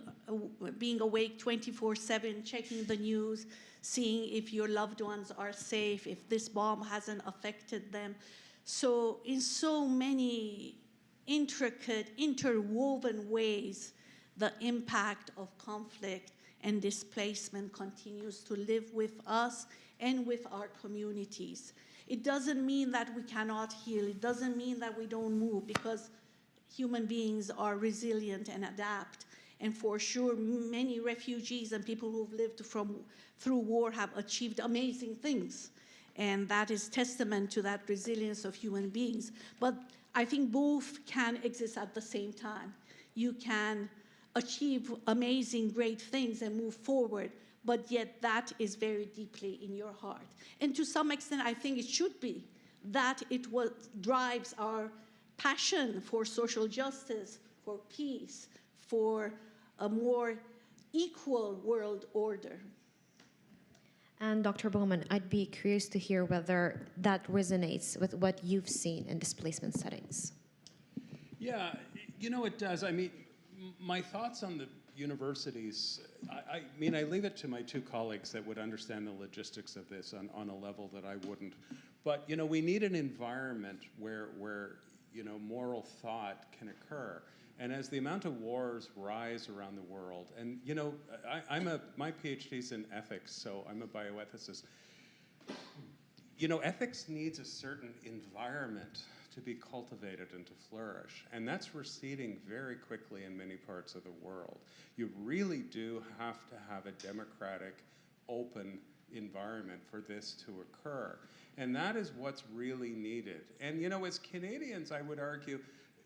being awake 24/7, checking the news, seeing if your loved ones are safe, if this bomb hasn't affected them. So in so many intricate, interwoven ways, the impact of conflict and displacement continues to live with us and with our communities. It doesn't mean that we cannot heal. It doesn't mean that we don't move, because human beings are resilient and adapt. And for sure, many refugees and people who've lived through war have achieved amazing things. And that is testament to that resilience of human beings. But I think both can exist at the same time. You can achieve amazing, great things and move forward, but yet that is very deeply in your heart. And to some extent, I think it should be that it drives our passion for social justice, for peace, for a more equal world order. And Dr. Bowman, I'd be curious to hear whether that resonates with what you've seen in displacement settings. Yeah, it does. I mean, my thoughts on the universities, I mean, I leave it to my two colleagues that would understand the logistics of this on a level that I wouldn't. But, we need an environment where moral thought can occur. And as the amount of wars rise around the world, and my PhD's in ethics, so I'm a bioethicist. Ethics needs a certain environment to be cultivated and to flourish, and that's receding very quickly in many parts of the world. You really do have to have a democratic, open environment for this to occur, and that is what's really needed. And as Canadians, I would argue,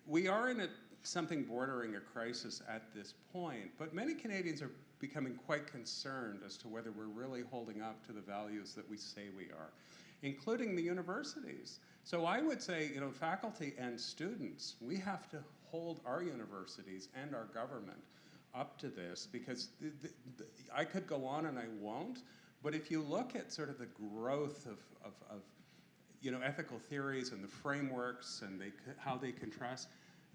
we are in a something bordering a crisis at this point, but many Canadians are becoming quite concerned as to whether we're really holding up to the values that we say we are, including the universities. So I would say, you know, faculty and students, we have to hold our universities and our government up to this, because I could go on and I won't, but if you look at sort of the growth of you know, ethical theories and the frameworks and how they contrast,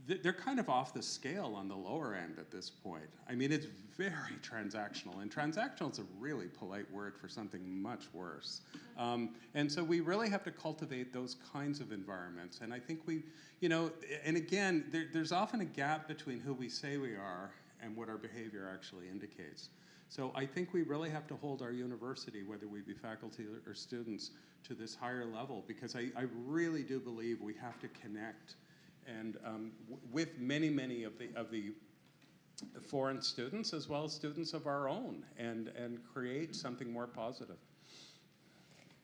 they're kind of off the scale on the lower end at this point. I mean, it's very transactional, and transactional is a really polite word for something much worse. And so we really have to cultivate those kinds of environments. And I think we, you know, and again, there's often a gap between who we say we are and what our behavior actually indicates. So I think we really have to hold our university, whether we be faculty or students, to this higher level, because I really do believe we have to connect and with many of the foreign students as well as students of our own, and create something more positive.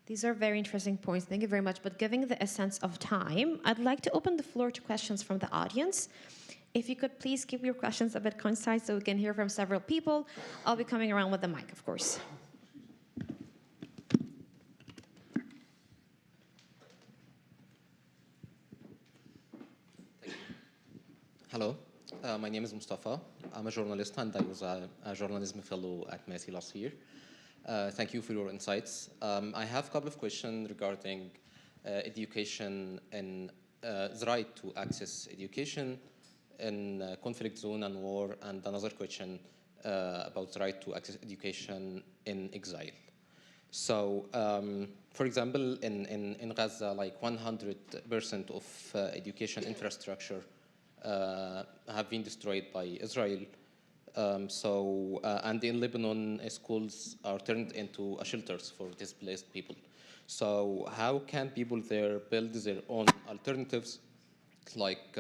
These are very interesting points. Thank you very much. But given the essence of time, I'd like to open the floor to questions from the audience. If you could please keep your questions a bit concise so we can hear from several people. I'll be coming around with the mic, of course. Hello, my name is Mustafa. I'm a journalist, and I was a journalism fellow at Massey last year. Thank you for your insights. I have a couple of questions regarding education and the right to access education in conflict zone and war, and another question about the right to access education in exile. So, for example, in Gaza, like 100% of education infrastructure have been destroyed by Israel. And in Lebanon, schools are turned into shelters for displaced people. So how can people there build their own alternatives, like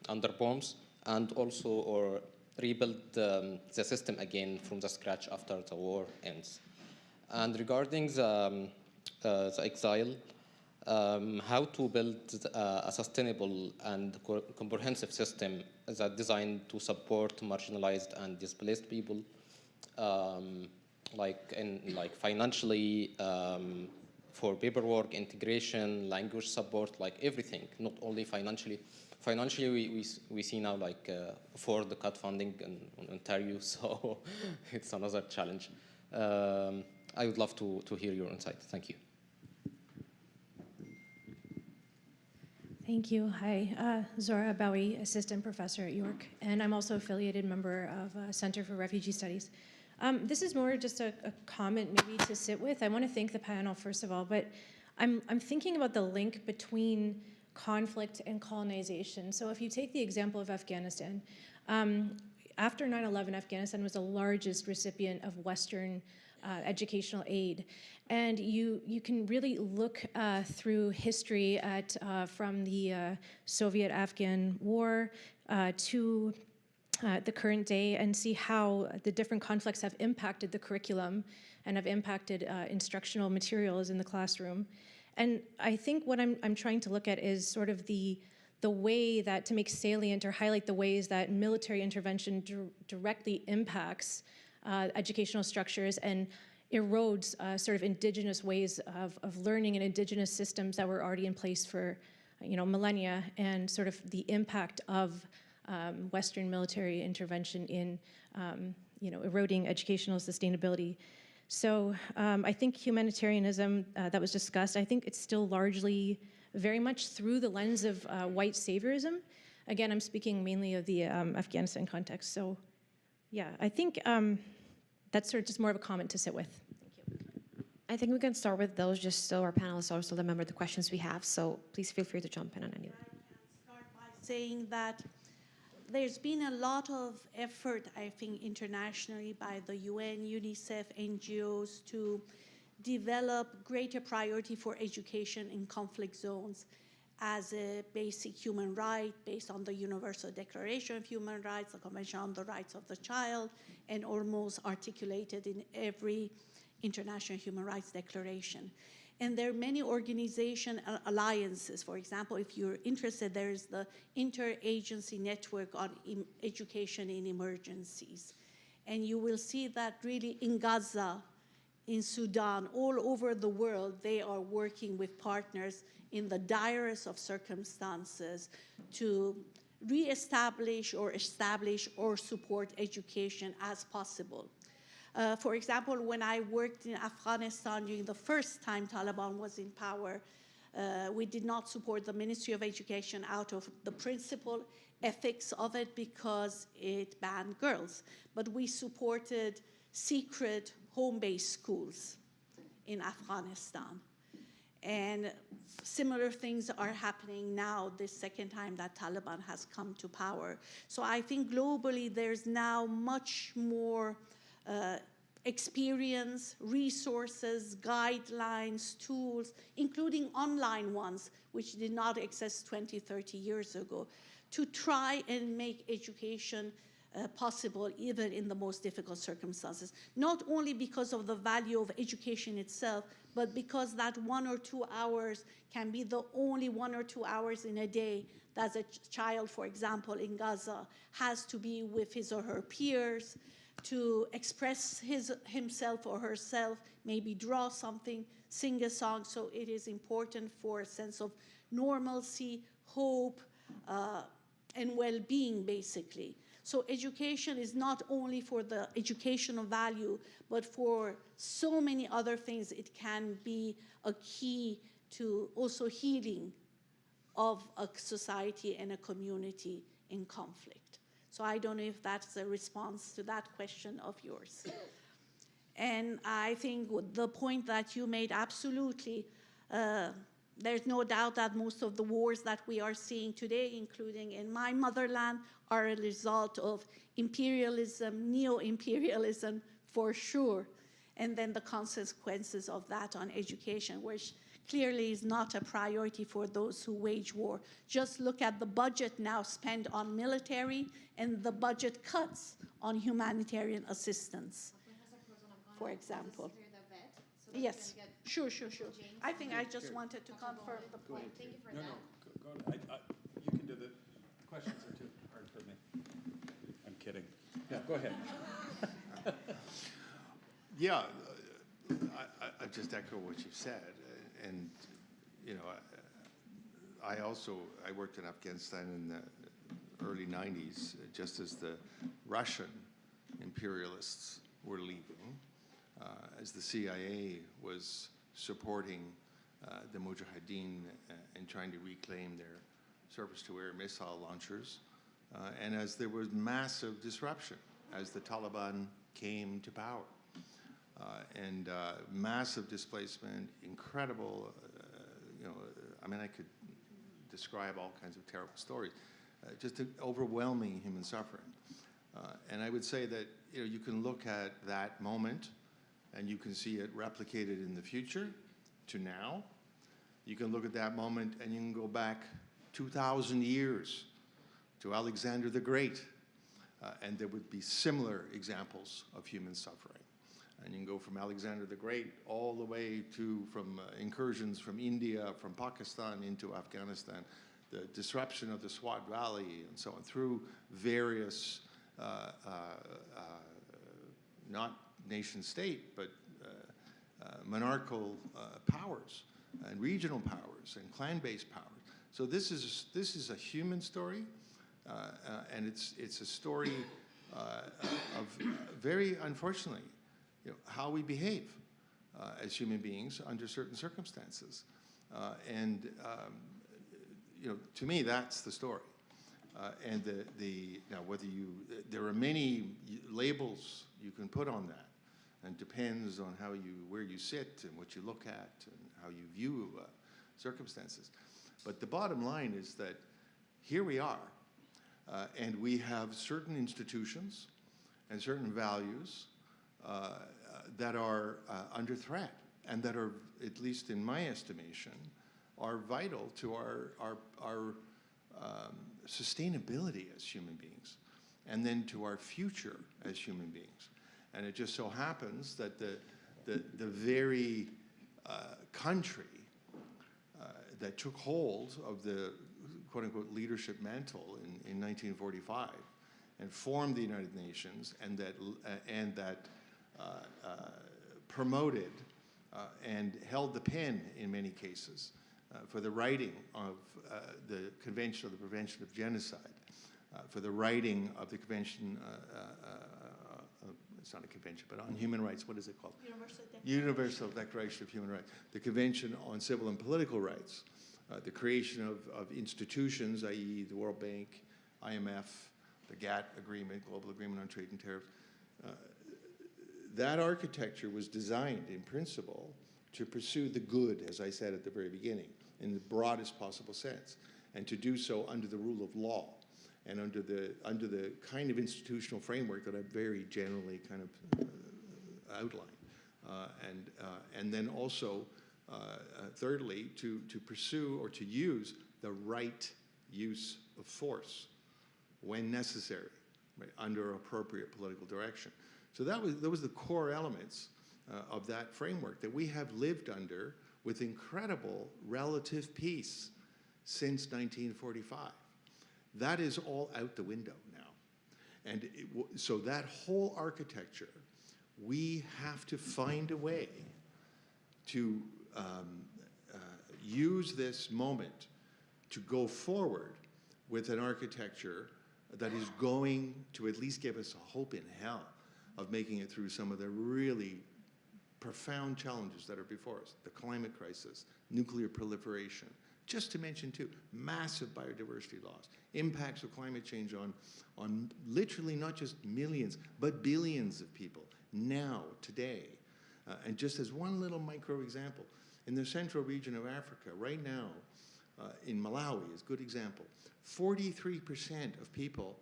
under bombs, and also or rebuild the system again from the scratch after the war ends? And regarding the exile, how to build a sustainable and comprehensive system that designed to support marginalized and displaced people, like financially, for paperwork, integration, language support, like everything, not only financially. Financially, we see now like for the cut funding in Ontario, so it's another challenge. I would love to hear your insight. Thank you. Thank you. Hi, Zora Bowie, Assistant Professor at York, and I'm also affiliated member of Center for Refugee Studies. This is more just a comment maybe to sit with. I want to thank the panel, first of all, but I'm thinking about the link between conflict and colonization. So if you take the example of Afghanistan, after 9/11, Afghanistan was the largest recipient of Western educational aid. And you can really look through history at from the Soviet-Afghan War to the current day and see how the different conflicts have impacted the curriculum and have impacted instructional materials in the classroom. And I think what I'm trying to look at is sort of the way that, to make salient or highlight the ways that military intervention directly impacts educational structures and erodes sort of indigenous ways of learning and indigenous systems that were already in place for, millennia, and sort of the impact of Western military intervention in, eroding educational sustainability. So I think humanitarianism that was discussed, I think it's still largely very much through the lens of white saviorism. Again, I'm speaking mainly of the Afghanistan context. So yeah, I think that's sort of just more of a comment to sit with. Thank you. I think we can start with those just so our panelists also remember the questions we have. So please feel free to jump in on any. I can start by saying that there's been a lot of effort, I think, internationally by the UN, UNICEF, NGOs to develop greater priority for education in conflict zones as a basic human right based on the Universal Declaration of Human Rights, the Convention on the Rights of the Child, and almost articulated in every international human rights declaration. And there are many organization alliances. For example, if you're interested, there's the Interagency Network on Education in Emergencies. And you will see that really in Gaza, in Sudan, all over the world, they are working with partners in the direst of circumstances to reestablish or establish or support education as possible. For example, when I worked in Afghanistan during the first time Taliban was in power, we did not support the Ministry of Education out of the principal ethics of it because it banned girls. But we supported secret home-based schools in Afghanistan. And similar things are happening now, this second time that Taliban has come to power. So I think globally there's now much more experience, resources, guidelines, tools, including online ones, which did not exist 20, 30 years ago, to try and make education possible even in the most difficult circumstances. Not only because of the value of education itself, but because that 1 or 2 hours can be the only 1 or 2 hours in a day that a child, for example, in Gaza, has to be with his or her peers, to express himself or herself, maybe draw something, sing a song. So it is important for a sense of normalcy, hope, and well-being, basically. So education is not only for the educational value, but for so many other things. It can be a key to also healing of a society and a community in conflict. So I don't know if that's a response to that question of yours. And I think the point that you made, absolutely, there's no doubt that most of the wars that we are seeing today, including in my motherland, are a result of imperialism, neo-imperialism, for sure. And then the consequences of that on education, which clearly is not a priority for those who wage war. Just look at the budget now spent on military and the budget cuts on humanitarian assistance, for example. Yes, sure. I think I just wanted to confirm the point. Thank you for No, that. go. You can do the questions are too hard for me. I'm kidding. Yeah, go ahead. Yeah, I just echo what you've said. And, you know, I worked in Afghanistan in the early 90s, just as the Russian imperialists were leaving, as the CIA was supporting the Mujahideen and trying to reclaim their surface-to-air missile launchers, and as there was massive disruption as the Taliban came to power. And massive displacement, incredible, I mean, I could describe all kinds of terrible stories, just overwhelming human suffering. And I would say that, you can look at that moment and you can see it replicated in the future to now. You can look at that moment and you can go back 2,000 years to Alexander the Great, and there would be similar examples of human suffering. And you can go from Alexander the Great all the way to incursions from India, from Pakistan into Afghanistan, the disruption of the Swat Valley and so on, through various, not nation state, but monarchical powers and regional powers and clan-based powers. So this is a human story, and it's a story of very, unfortunately, how we behave as human beings under certain circumstances. To me, that's the story. And now there are many labels you can put on that, and depends on where you sit and what you look at and how you view circumstances. But the bottom line is that here we are, and we have certain institutions and certain values that are under threat, and that are, at least in my estimation, are vital to our sustainability as human beings, and then to our future as human beings. And it just so happens that the very country that took hold of the quote-unquote leadership mantle in 1945 and formed the United Nations, and that promoted and held the pen in many cases for the writing of the Convention on the Prevention of Genocide, for the writing of the Convention, it's not a convention, but on human rights, what is it called? Universal Declaration of Human Rights. The Convention on Civil and Political Rights, the creation of institutions, i.e. the World Bank, IMF, the GATT agreement, Global Agreement on Trade and Tariffs. That architecture was designed in principle to pursue the good, as I said at the very beginning, in the broadest possible sense, and to do so under the rule of law and under the kind of institutional framework that I very generally kind of outlined. And then also, thirdly, to pursue or to use the right use of force when necessary, right, under appropriate political direction. So those were the core elements of that framework that we have lived under with incredible relative peace since 1945. That is all out the window now. And so that whole architecture, we have to find a way to use this moment to go forward with an architecture that is going to at least give us a hope in hell of making it through some of the really profound challenges that are before us. The climate crisis, nuclear proliferation, just to mention two, massive biodiversity loss, impacts of climate change on literally not just millions, but billions of people now, today. And just as one little micro example, in the central region of Africa, right now, in Malawi is a good example, 43% of people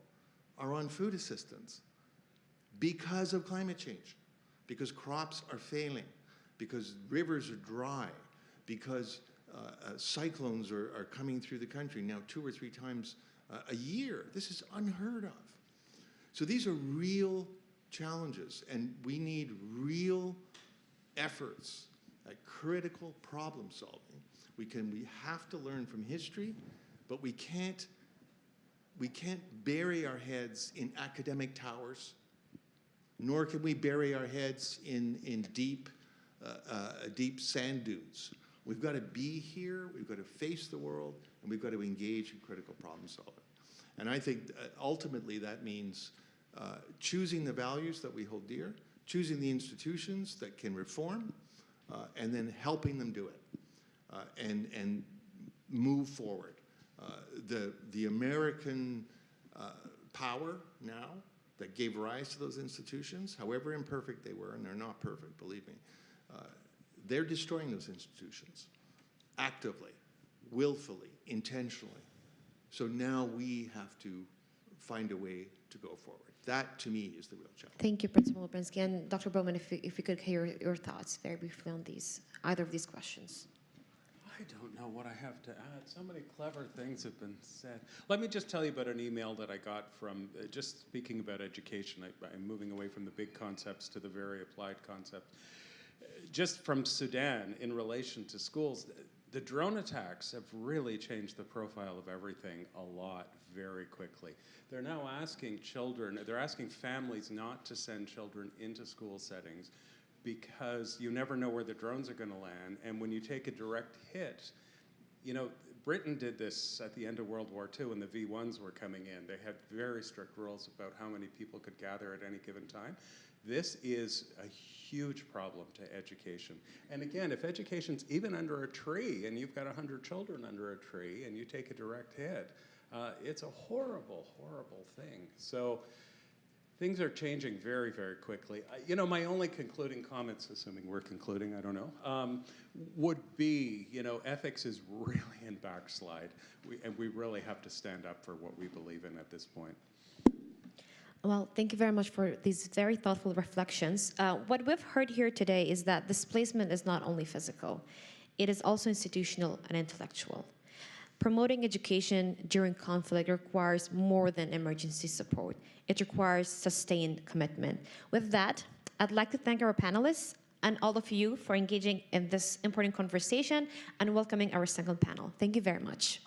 are on food assistance because of climate change, because crops are failing, because rivers are dry, because cyclones are coming through the country now 2 or 3 times a year. This is unheard of. So these are real challenges, and we need real efforts at critical problem solving. We have to learn from history, but we can't bury our heads in academic towers, nor can we bury our heads in deep sand dunes. We've got to be here, we've got to face the world, and we've got to engage in critical problem solving. And I think ultimately that means choosing the values that we hold dear, choosing the institutions that can reform, and then helping them do it, and move forward. The American power now that gave rise to those institutions, however imperfect they were, and they're not perfect, believe me, they're destroying those institutions actively, willfully, intentionally. So now we have to find a way to go forward. That, to me, is the real challenge. Thank you, Principal Lubinsky. And Dr. Bowman, if we could hear your thoughts very briefly on either of these questions. I don't know what I have to add. So many clever things have been said. Let me just tell you about an email that I got from, just speaking about education. I'm moving away from the big concepts to the very applied concepts. Just from Sudan, in relation to schools, the drone attacks have really changed the profile of everything a lot very quickly. They're now asking families not to send children into school settings because you never know where the drones are going to land. And when you take a direct hit, you know, Britain did this at the end of World War II when the V1s were coming in. They had very strict rules about how many people could gather at any given time. This is a huge problem to education. And again, if education's even under a tree and you've got 100 children under a tree and you take a direct hit, it's a horrible, horrible thing. So things are changing very, very quickly. You know, my only concluding comments, assuming we're concluding, I don't know, would be, you know, ethics is really in backslide. And we really have to stand up for what we believe in at this point. Well, thank you very much for these very thoughtful reflections. What we've heard here today is that displacement is not only physical, it is also institutional and intellectual. Promoting education during conflict requires more than emergency support. It requires sustained commitment. With that, I'd like to thank our panelists, and all of you for engaging in this important conversation and welcoming our second panel. Thank you very much.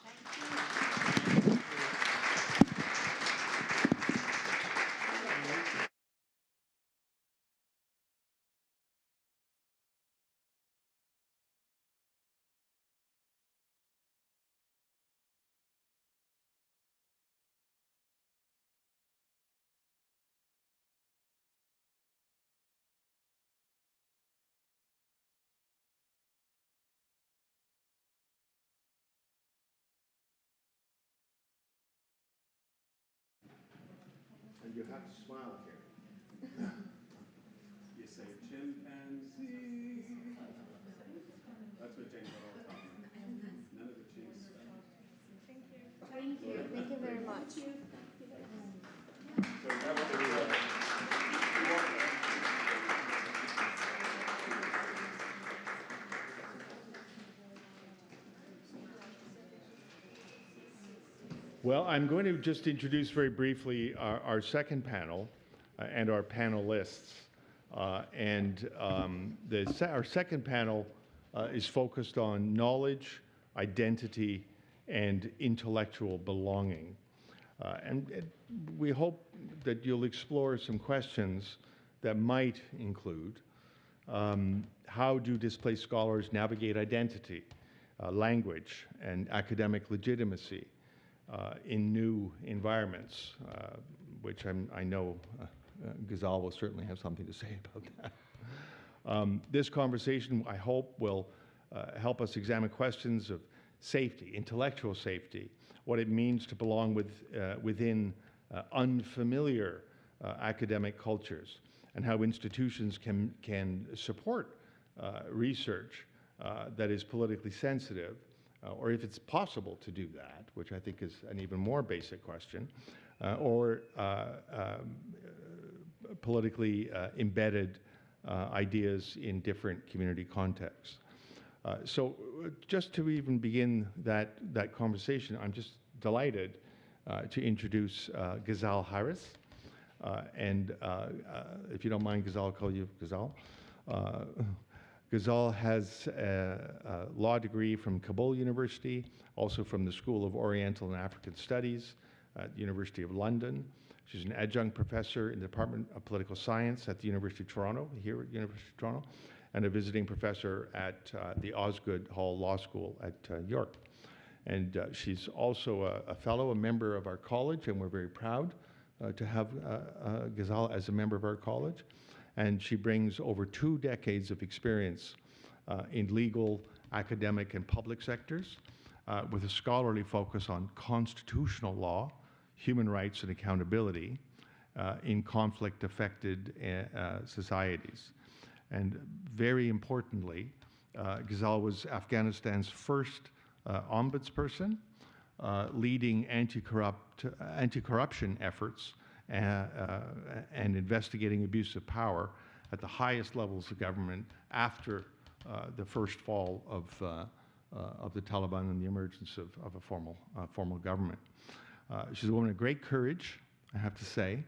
And you have to smile, Karen. You say chimpanzee. That's what Jane Goodall taught me. None of the cheese stuff. Thank you. Thank you very much. So that was Well, I'm going to just introduce very briefly our second panel and our panelists. Our second panel is focused on knowledge, identity, and intellectual belonging. And we hope that you'll explore some questions that might include how do displaced scholars navigate identity, language, and academic legitimacy in new environments, which I know Ghazal will certainly have something to say about that. This conversation, I hope, will help us examine questions of safety, intellectual safety, what it means to belong within unfamiliar academic cultures, and how institutions can support research that is politically sensitive, or if it's possible to do that, which I think is an even more basic question, or politically embedded ideas in different community contexts. So just to even begin that conversation, I'm just delighted to introduce Ghazal Harris. And if you don't mind, Ghazal, I'll call you Ghazal. Ghazal has a law degree from Kabul University, also from the School of Oriental and African Studies at the University of London. She's an adjunct professor in the Department of Political Science at the University of Toronto, here at the University of Toronto, and a visiting professor at the Osgoode Hall Law School at York. And she's also a fellow, a member of our college, and we're very proud to have Ghazal as a member of our college. And she brings over 2 decades of experience in legal, academic, and public sectors with a scholarly focus on constitutional law, human rights, and accountability in conflict-affected societies. And very importantly, Ghazal was Afghanistan's first ombudsperson, leading anti-corruption efforts and investigating abuse of power at the highest levels of government after the first fall of the Taliban and the emergence of a formal government. She's a woman of great courage, I have to say,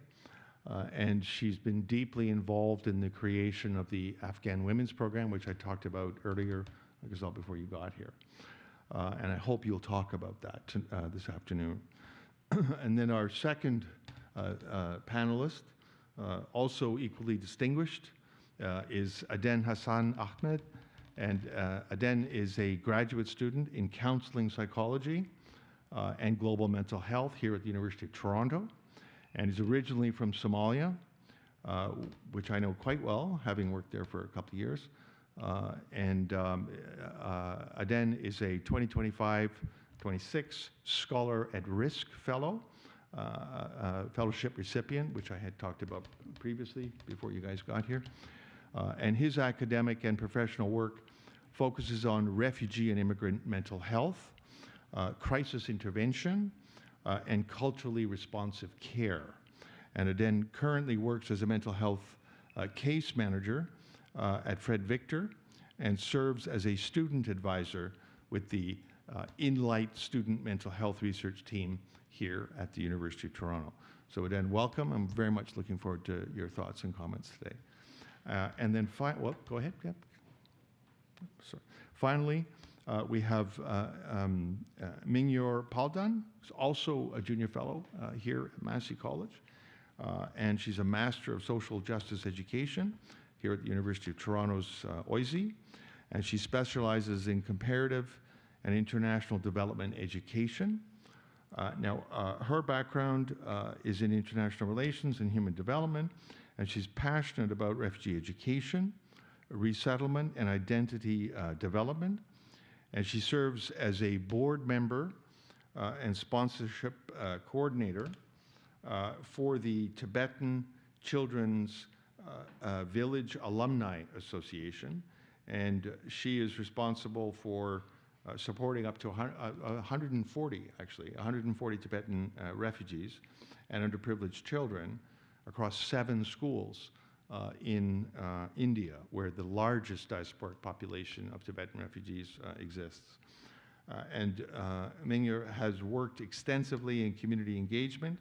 and she's been deeply involved in the creation of the Afghan Women's Program, which I talked about earlier, Ghazal, before you got here. And I hope you'll talk about that this afternoon. And then our second panelist, also equally distinguished, is Aden Hassan Ahmed. And Aden is a graduate student in counseling psychology and global mental health here at the University of Toronto, and is originally from Somalia, which I know quite well, having worked there for a couple of years. Aden is a 2025-26 Scholar at Risk Fellow, fellowship recipient, which I had talked about previously before you guys got here. And his academic and professional work focuses on refugee and immigrant mental health, crisis intervention, and culturally responsive care. And Aden currently works as a mental health case manager at Fred Victor and serves as a student advisor with the InLight Student Mental Health Research Team here at the University of Toronto. So Aden, welcome. I'm very much looking forward to your thoughts and comments today. And then, well, go ahead. Yep. Sorry. Finally, we have Mingyor Paldan, who's also a junior fellow here at Massey College. And she's a Master of Social Justice Education here at the University of Toronto's OISE. And she specializes in comparative and international development education. Now, her background is in international relations and human development, and she's passionate about refugee education, resettlement, and identity development. And she serves as a board member and sponsorship coordinator for the Tibetan Children's Village Alumni Association. And she is responsible for supporting up to 140 Tibetan refugees and underprivileged children across 7 schools in India, where the largest diasporic population of Tibetan refugees exists. And Mingyor has worked extensively in community engagement,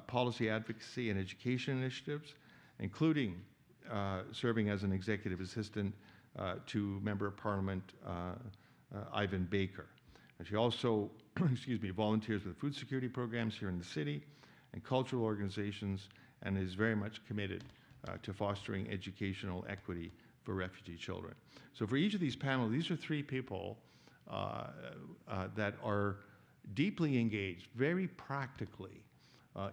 policy advocacy, and education initiatives, including serving as an executive assistant to Member of Parliament Ivan Baker. And she also, volunteers with food security programs here in the city and cultural organizations, and is very much committed to fostering educational equity for refugee children. So for each of these panels, these are 3 people that are deeply engaged, very practically,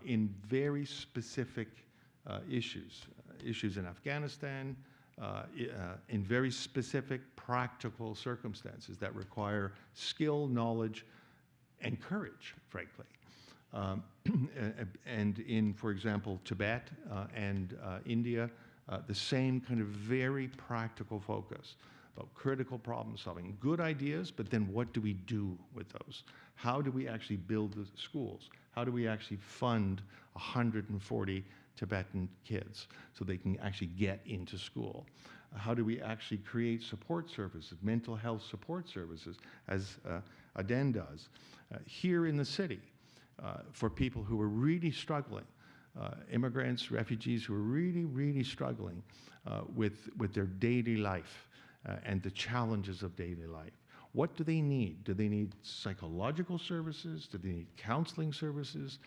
in very specific issues in Afghanistan, in very specific practical circumstances that require skill, knowledge, and courage, frankly. And in, for example, Tibet and India, the same kind of very practical focus about critical problem solving. Good ideas, but then what do we do with those? How do we actually build the schools? How do we actually fund 140 Tibetan kids so they can actually get into school? How do we actually create support services, mental health support services, as Aden does, here in the city for people who are really struggling, immigrants, refugees who are really, really struggling with their daily life and the challenges of daily life. What do they need? Do they need psychological services? Do they need counseling services?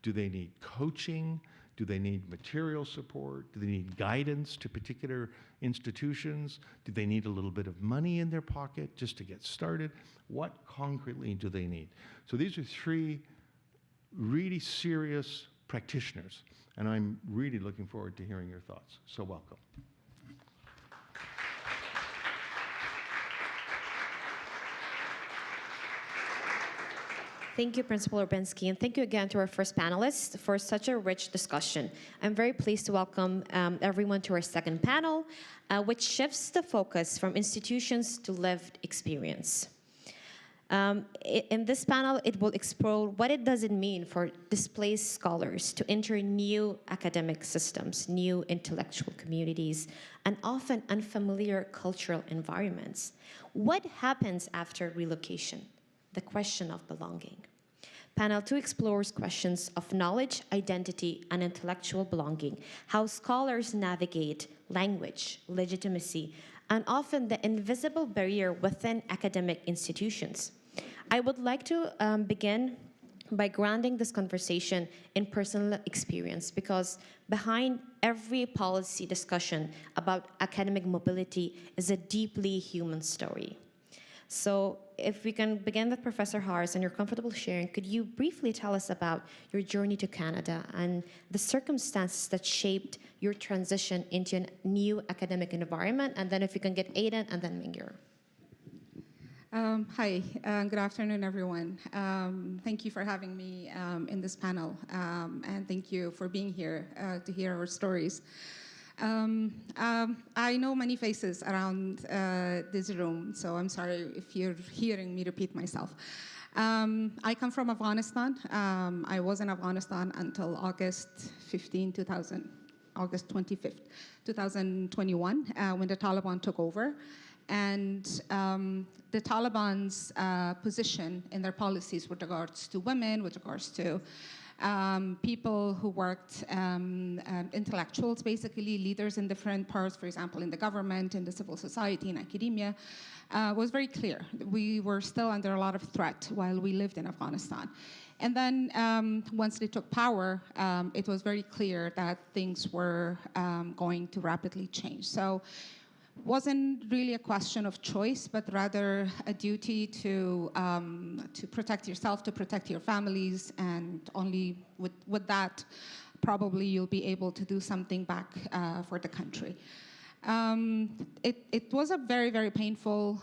Do they need coaching? Do they need material support? Do they need guidance to particular institutions? Do they need a little bit of money in their pocket just to get started? What concretely do they need? So these are 3 really serious practitioners, and I'm really looking forward to hearing your thoughts. So welcome. Thank you, Principal Urbensky, and thank you again to our first panelists for such a rich discussion. I'm very pleased to welcome everyone to our second panel, which shifts the focus from institutions to lived experience. In this panel, it will explore what it does mean for displaced scholars to enter new academic systems, new intellectual communities, and often unfamiliar cultural environments. What happens after relocation? The question of belonging. Panel 2 explores questions of knowledge, identity, and intellectual belonging, how scholars navigate language, legitimacy, and often the invisible barrier within academic institutions. I would like to begin by grounding this conversation in personal experience, because behind every policy discussion about academic mobility is a deeply human story. So if we can begin with Professor Harris, and you're comfortable sharing, could you briefly tell us about your journey to Canada and the circumstances that shaped your transition into a new academic environment? And then if we can get Aiden and then Mingyor. Hi, good afternoon, everyone. Thank you for having me in this panel, and thank you for being here to hear our stories. I know many faces around this room, so I'm sorry if you're hearing me repeat myself. I come from Afghanistan. I was in Afghanistan until August 25th, 2021, when the Taliban took over. And the Taliban's position in their policies with regards to women, with regards to people who worked, intellectuals, basically leaders in different parts, for example, in the government, in the civil society, in academia, was very clear. We were still under a lot of threat while we lived in Afghanistan. And then once they took power, it was very clear that things were going to rapidly change. So wasn't really a question of choice, but rather a duty to protect yourself, to protect your families, and only with that, probably you'll be able to do something back for the country. It was a very, very painful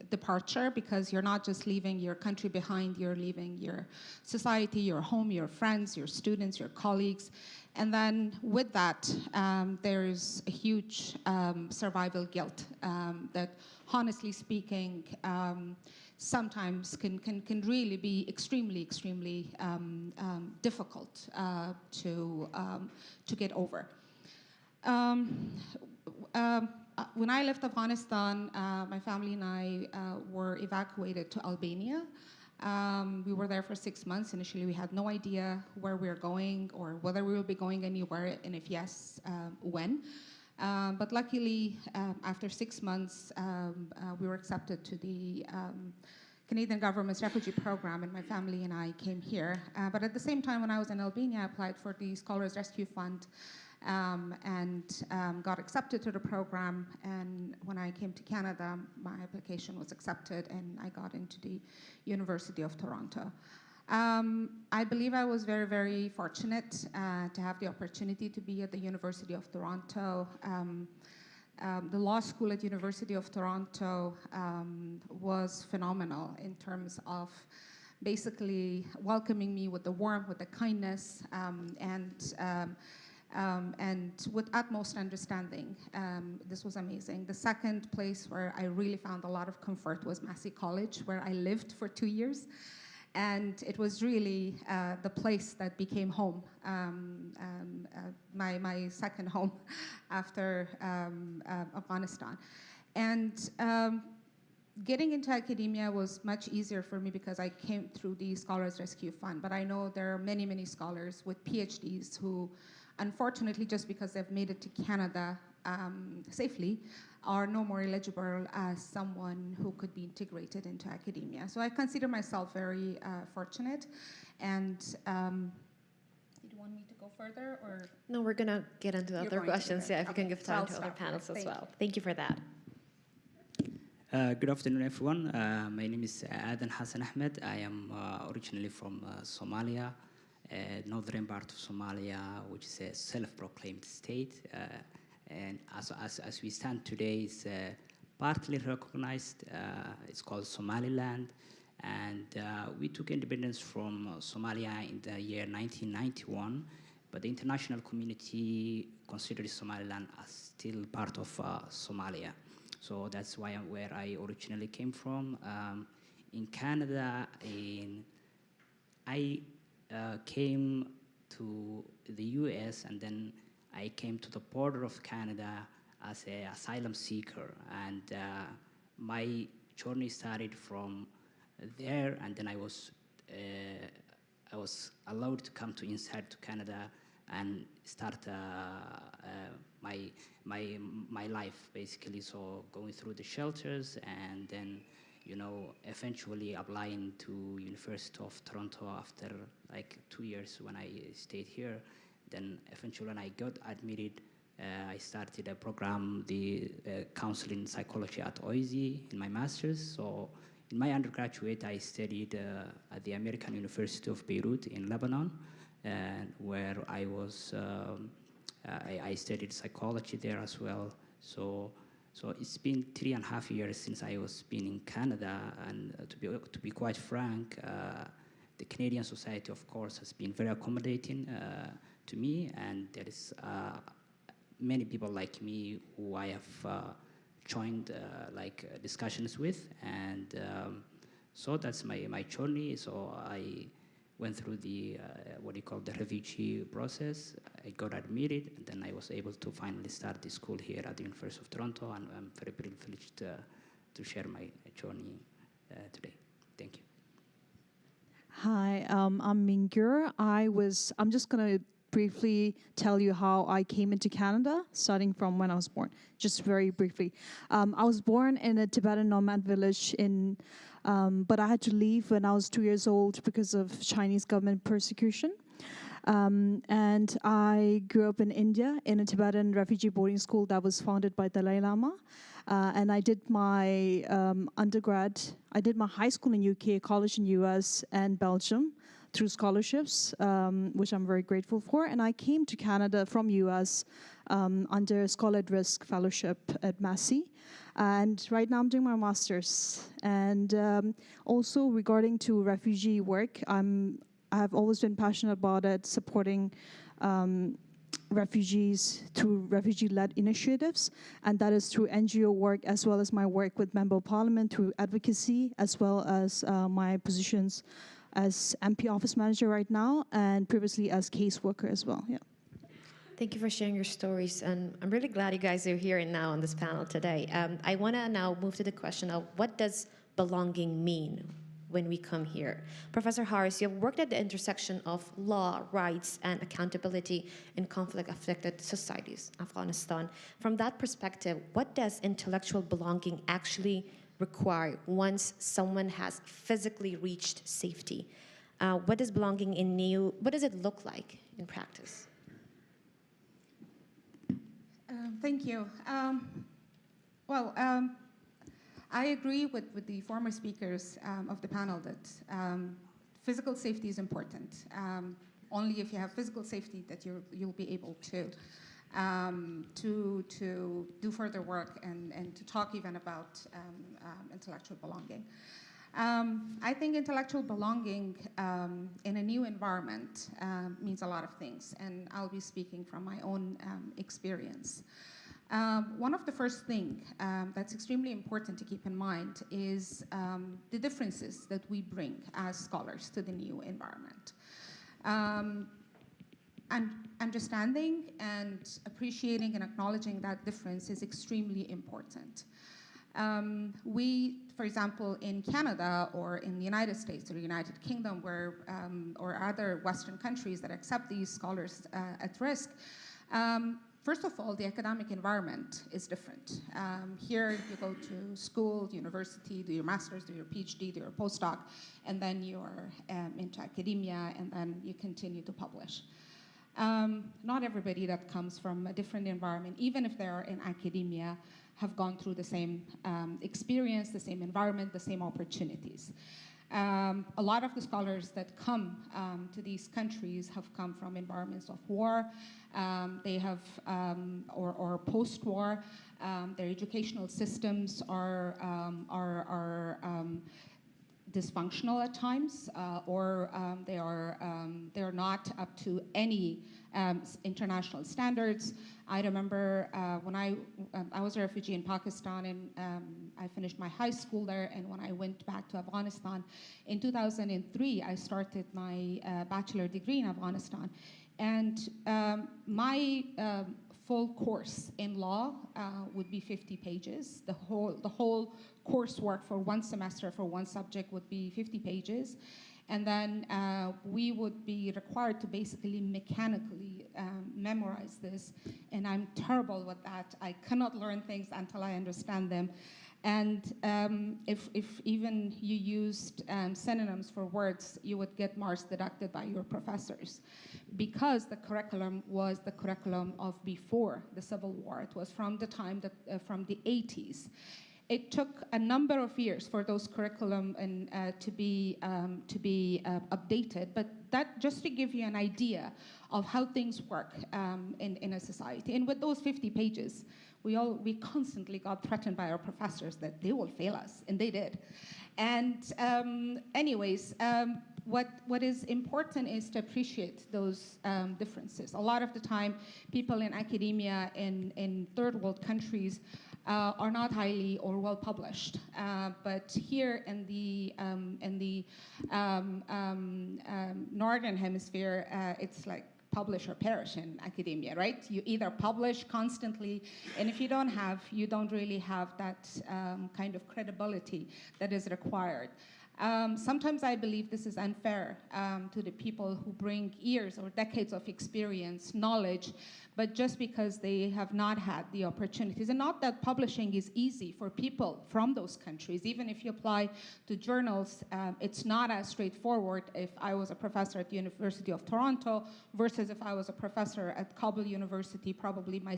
departure, because you're not just leaving your country behind, you're leaving your society, your home, your friends, your students, your colleagues. And then with that, there's a huge survival guilt that, honestly speaking, sometimes can really be extremely, extremely difficult to get over. When I left Afghanistan, my family and I were evacuated to Albania. We were there for 6 months. Initially, we had no idea where we were going or whether we would be going anywhere, and if yes, when. But luckily, after 6 months, we were accepted to the Canadian government's refugee program, and my family and I came here. But at the same time, when I was in Albania, I applied for the Scholars Rescue Fund and got accepted to the program. And when I came to Canada, my application was accepted, and I got into the University of Toronto. I believe I was very, very fortunate to have the opportunity to be at the University of Toronto. The law school at University of Toronto was phenomenal in terms of basically welcoming me with the warmth, with the kindness, and with utmost understanding. This was amazing. The second place where I really found a lot of comfort was Massey College, where I lived for 2 years. And it was really the place that became home, my second home after Afghanistan. And getting into academia was much easier for me because I came through the Scholars Rescue Fund. But I know there are many, many scholars with PhDs who, unfortunately, just because they've made it to Canada safely, are no more eligible as someone who could be integrated into academia. So I consider myself very fortunate. And did you want me to go further, or? No, we're going to get into other questions. Yeah, if you can give time to other panelists as well. Thank you for that. Good afternoon, everyone. My name is Adan Hassan Ahmed. I am originally from Somalia, northern part of Somalia, which is a self-proclaimed state. And as we stand today, it's partly recognized. It's called Somaliland. And we took independence from Somalia in the year 1991. But the international community considers Somaliland as still part of Somalia. So that's where I originally came from. In Canada, I came to the US, and then I came to the border of Canada as an asylum seeker. And my journey started from there, and then I was allowed to come inside to Canada and start my life, basically. So going through the shelters, and then, you know, eventually applying to University of Toronto after like 2 years when I stayed here. Then eventually when I got admitted, I started a program, the counseling psychology at OISE in my master's. So in my undergraduate, I studied at the American University of Beirut in Lebanon, where I was, I studied psychology there as well. So it's been 3.5 years since I was been in Canada, and to be quite frank, the Canadian society, of course, has been very accommodating to me, and there is many people like me who I have joined discussions with, and so that's my journey. So I went through the the refugee process. I got admitted, and then I was able to finally start the school here at the University of Toronto, and I'm very privileged to share my journey today. Thank you. Hi, I'm Mingyur. I'm just going to briefly tell you how I came into Canada, starting from when I was born, just very briefly. I was born in a Tibetan nomad village but I had to leave when I was 2 years old because of Chinese government persecution. And I grew up in India in a Tibetan refugee boarding school that was founded by Dalai Lama. And I did my I did my high school in UK, college in US and Belgium through scholarships, which I'm very grateful for. And I came to Canada from US under a Scholar at Risk fellowship at Massey. And right now I'm doing my master's. And also regarding to refugee work, I have always been passionate about it, supporting refugees through refugee-led initiatives, and that is through NGO work as well as my work with Member of Parliament through advocacy, as well as my positions as MP Office Manager right now, and previously as caseworker as well. Yeah. Thank you for sharing your stories, and I'm really glad you guys are here and now on this panel today. I want to now move to the question of what does belonging mean when we come here? Professor Harris, you have worked at the intersection of law, rights, and accountability in conflict-affected societies, Afghanistan. From that perspective, what does intellectual belonging actually require once someone has physically reached safety? What does belonging in new, what does it look like in practice? Thank you. I agree with the former speakers of the panel that physical safety is important. Only if you have physical safety that you'll be able to do further work and to talk even about intellectual belonging. I think intellectual belonging in a new environment means a lot of things, and I'll be speaking from my own experience. One of the first things that's extremely important to keep in mind is the differences that we bring as scholars to the new environment. And understanding and appreciating and acknowledging that difference is extremely important. We, for example, in Canada or in the United States or the United Kingdom, where or other Western countries that accept these scholars at risk, first of all, the academic environment is different. Here, you go to school, university, do your master's, do your PhD, do your postdoc, and then you're into academia, and then you continue to publish. Not everybody that comes from a different environment, even if they're in academia, have gone through the same experience, the same environment, the same opportunities. A lot of the scholars that come to these countries have come from environments of war. They have, or post-war. Their educational systems are dysfunctional at times, or they are not up to any international standards. I remember when I was a refugee in Pakistan, and I finished my high school there, and when I went back to Afghanistan in 2003, I started my bachelor degree in Afghanistan. And my full course in law would be 50 pages. The whole coursework for one semester for one subject would be 50 pages. And then we would be required to basically mechanically memorize this. And I'm terrible with that. I cannot learn things until I understand them. And if even you used synonyms for words, you would get marks deducted by your professors, because the curriculum was the curriculum of before the Civil War. It was from the time that from the 80s. It took a number of years for those curriculum to be updated, but that just to give you an idea of how things work in a society. And with those 50 pages, we constantly got threatened by our professors that they will fail us, and they did. And anyways, what is important is to appreciate those differences. A lot of the time, people in academia in third world countries are not highly or well published, but here in the northern hemisphere, it's like publish or perish in academia, right? You either publish constantly, and if you don't really have that kind of credibility that is required. Sometimes I believe this is unfair to the people who bring years or decades of experience, knowledge, but just because they have not had the opportunities. And not that publishing is easy for people from those countries. Even if you apply to journals, it's not as straightforward if I was a professor at the University of Toronto versus if I was a professor at Kabul University. Probably my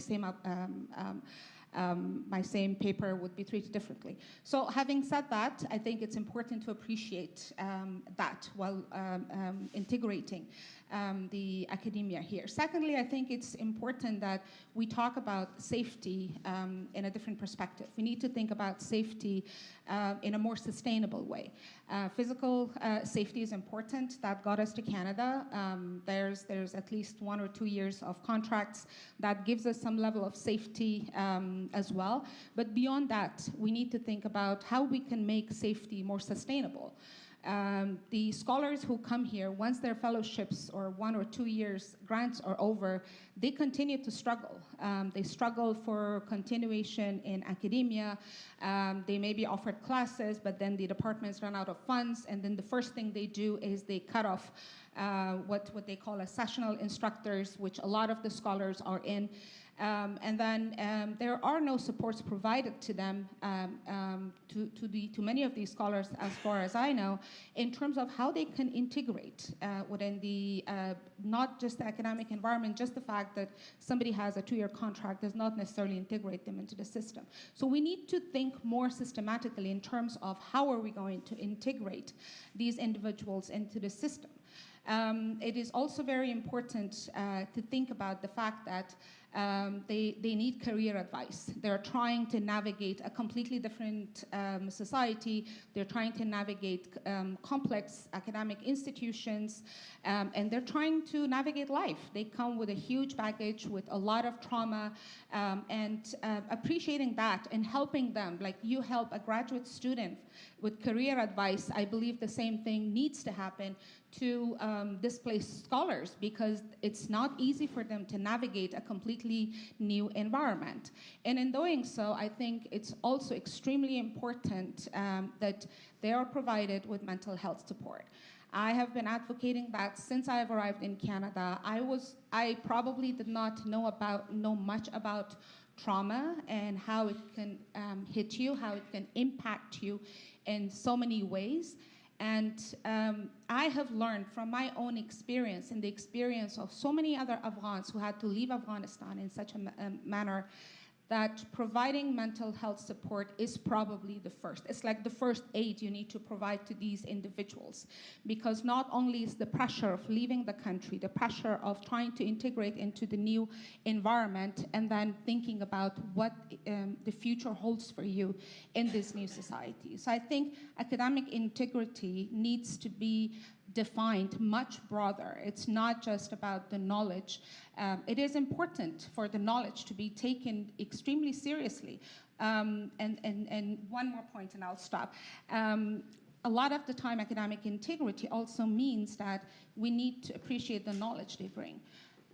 same paper would be treated differently. So having said that, I think it's important to appreciate that while integrating the academia here. Secondly, I think it's important that we talk about safety in a different perspective. We need to think about safety in a more sustainable way. Physical safety is important. That got us to Canada. There's at least 1 or 2 years of contracts that gives us some level of safety as well. But beyond that, we need to think about how we can make safety more sustainable. The scholars who come here, once their fellowships or 1 or 2 years grants are over, they continue to struggle. They struggle for continuation in academia. They may be offered classes, but then the departments run out of funds, and then the first thing they do is they cut off what they call as sessional instructors, which a lot of the scholars are in. And then there are no supports provided to them, to many of these scholars, as far as I know, in terms of how they can integrate within the, not just the academic environment, just the fact that somebody has a 2-year contract does not necessarily integrate them into the system. So we need to think more systematically in terms of how are we going to integrate these individuals into the system. It is also very important to think about the fact that they need career advice. They're trying to navigate a completely different society. They're trying to navigate complex academic institutions, and they're trying to navigate life. They come with a huge baggage, with a lot of trauma, and appreciating that and helping them, like you help a graduate student with career advice, I believe the same thing needs to happen to displaced scholars, because it's not easy for them to navigate a completely new environment. And in doing so, I think it's also extremely important that they are provided with mental health support. I have been advocating that since I've arrived in Canada. I probably did not know much about trauma and how it can hit you, how it can impact you in so many ways. And I have learned from my own experience and the experience of so many other Afghans who had to leave Afghanistan in such a manner, that providing mental health support is probably the first. It's like the first aid you need to provide to these individuals, because not only is the pressure of leaving the country, the pressure of trying to integrate into the new environment, and then thinking about what the future holds for you in this new society. So I think academic integrity needs to be defined much broader. It's not just about the knowledge. It is important for the knowledge to be taken extremely seriously. And one more point and I'll stop. A lot of the time, academic integrity also means that we need to appreciate the knowledge they bring.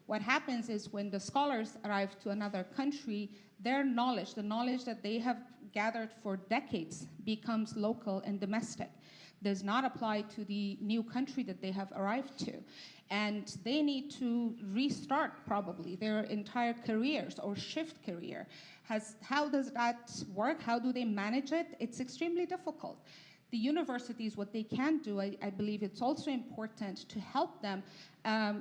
What happens is when the scholars arrive to another country, their knowledge, the knowledge that they have gathered for decades, becomes local and domestic. Does not apply to the new country that they have arrived to. And they need to restart probably their entire careers or shift career. How does that work? How do they manage it? It's extremely difficult. The universities, what they can do, I believe it's also important to help them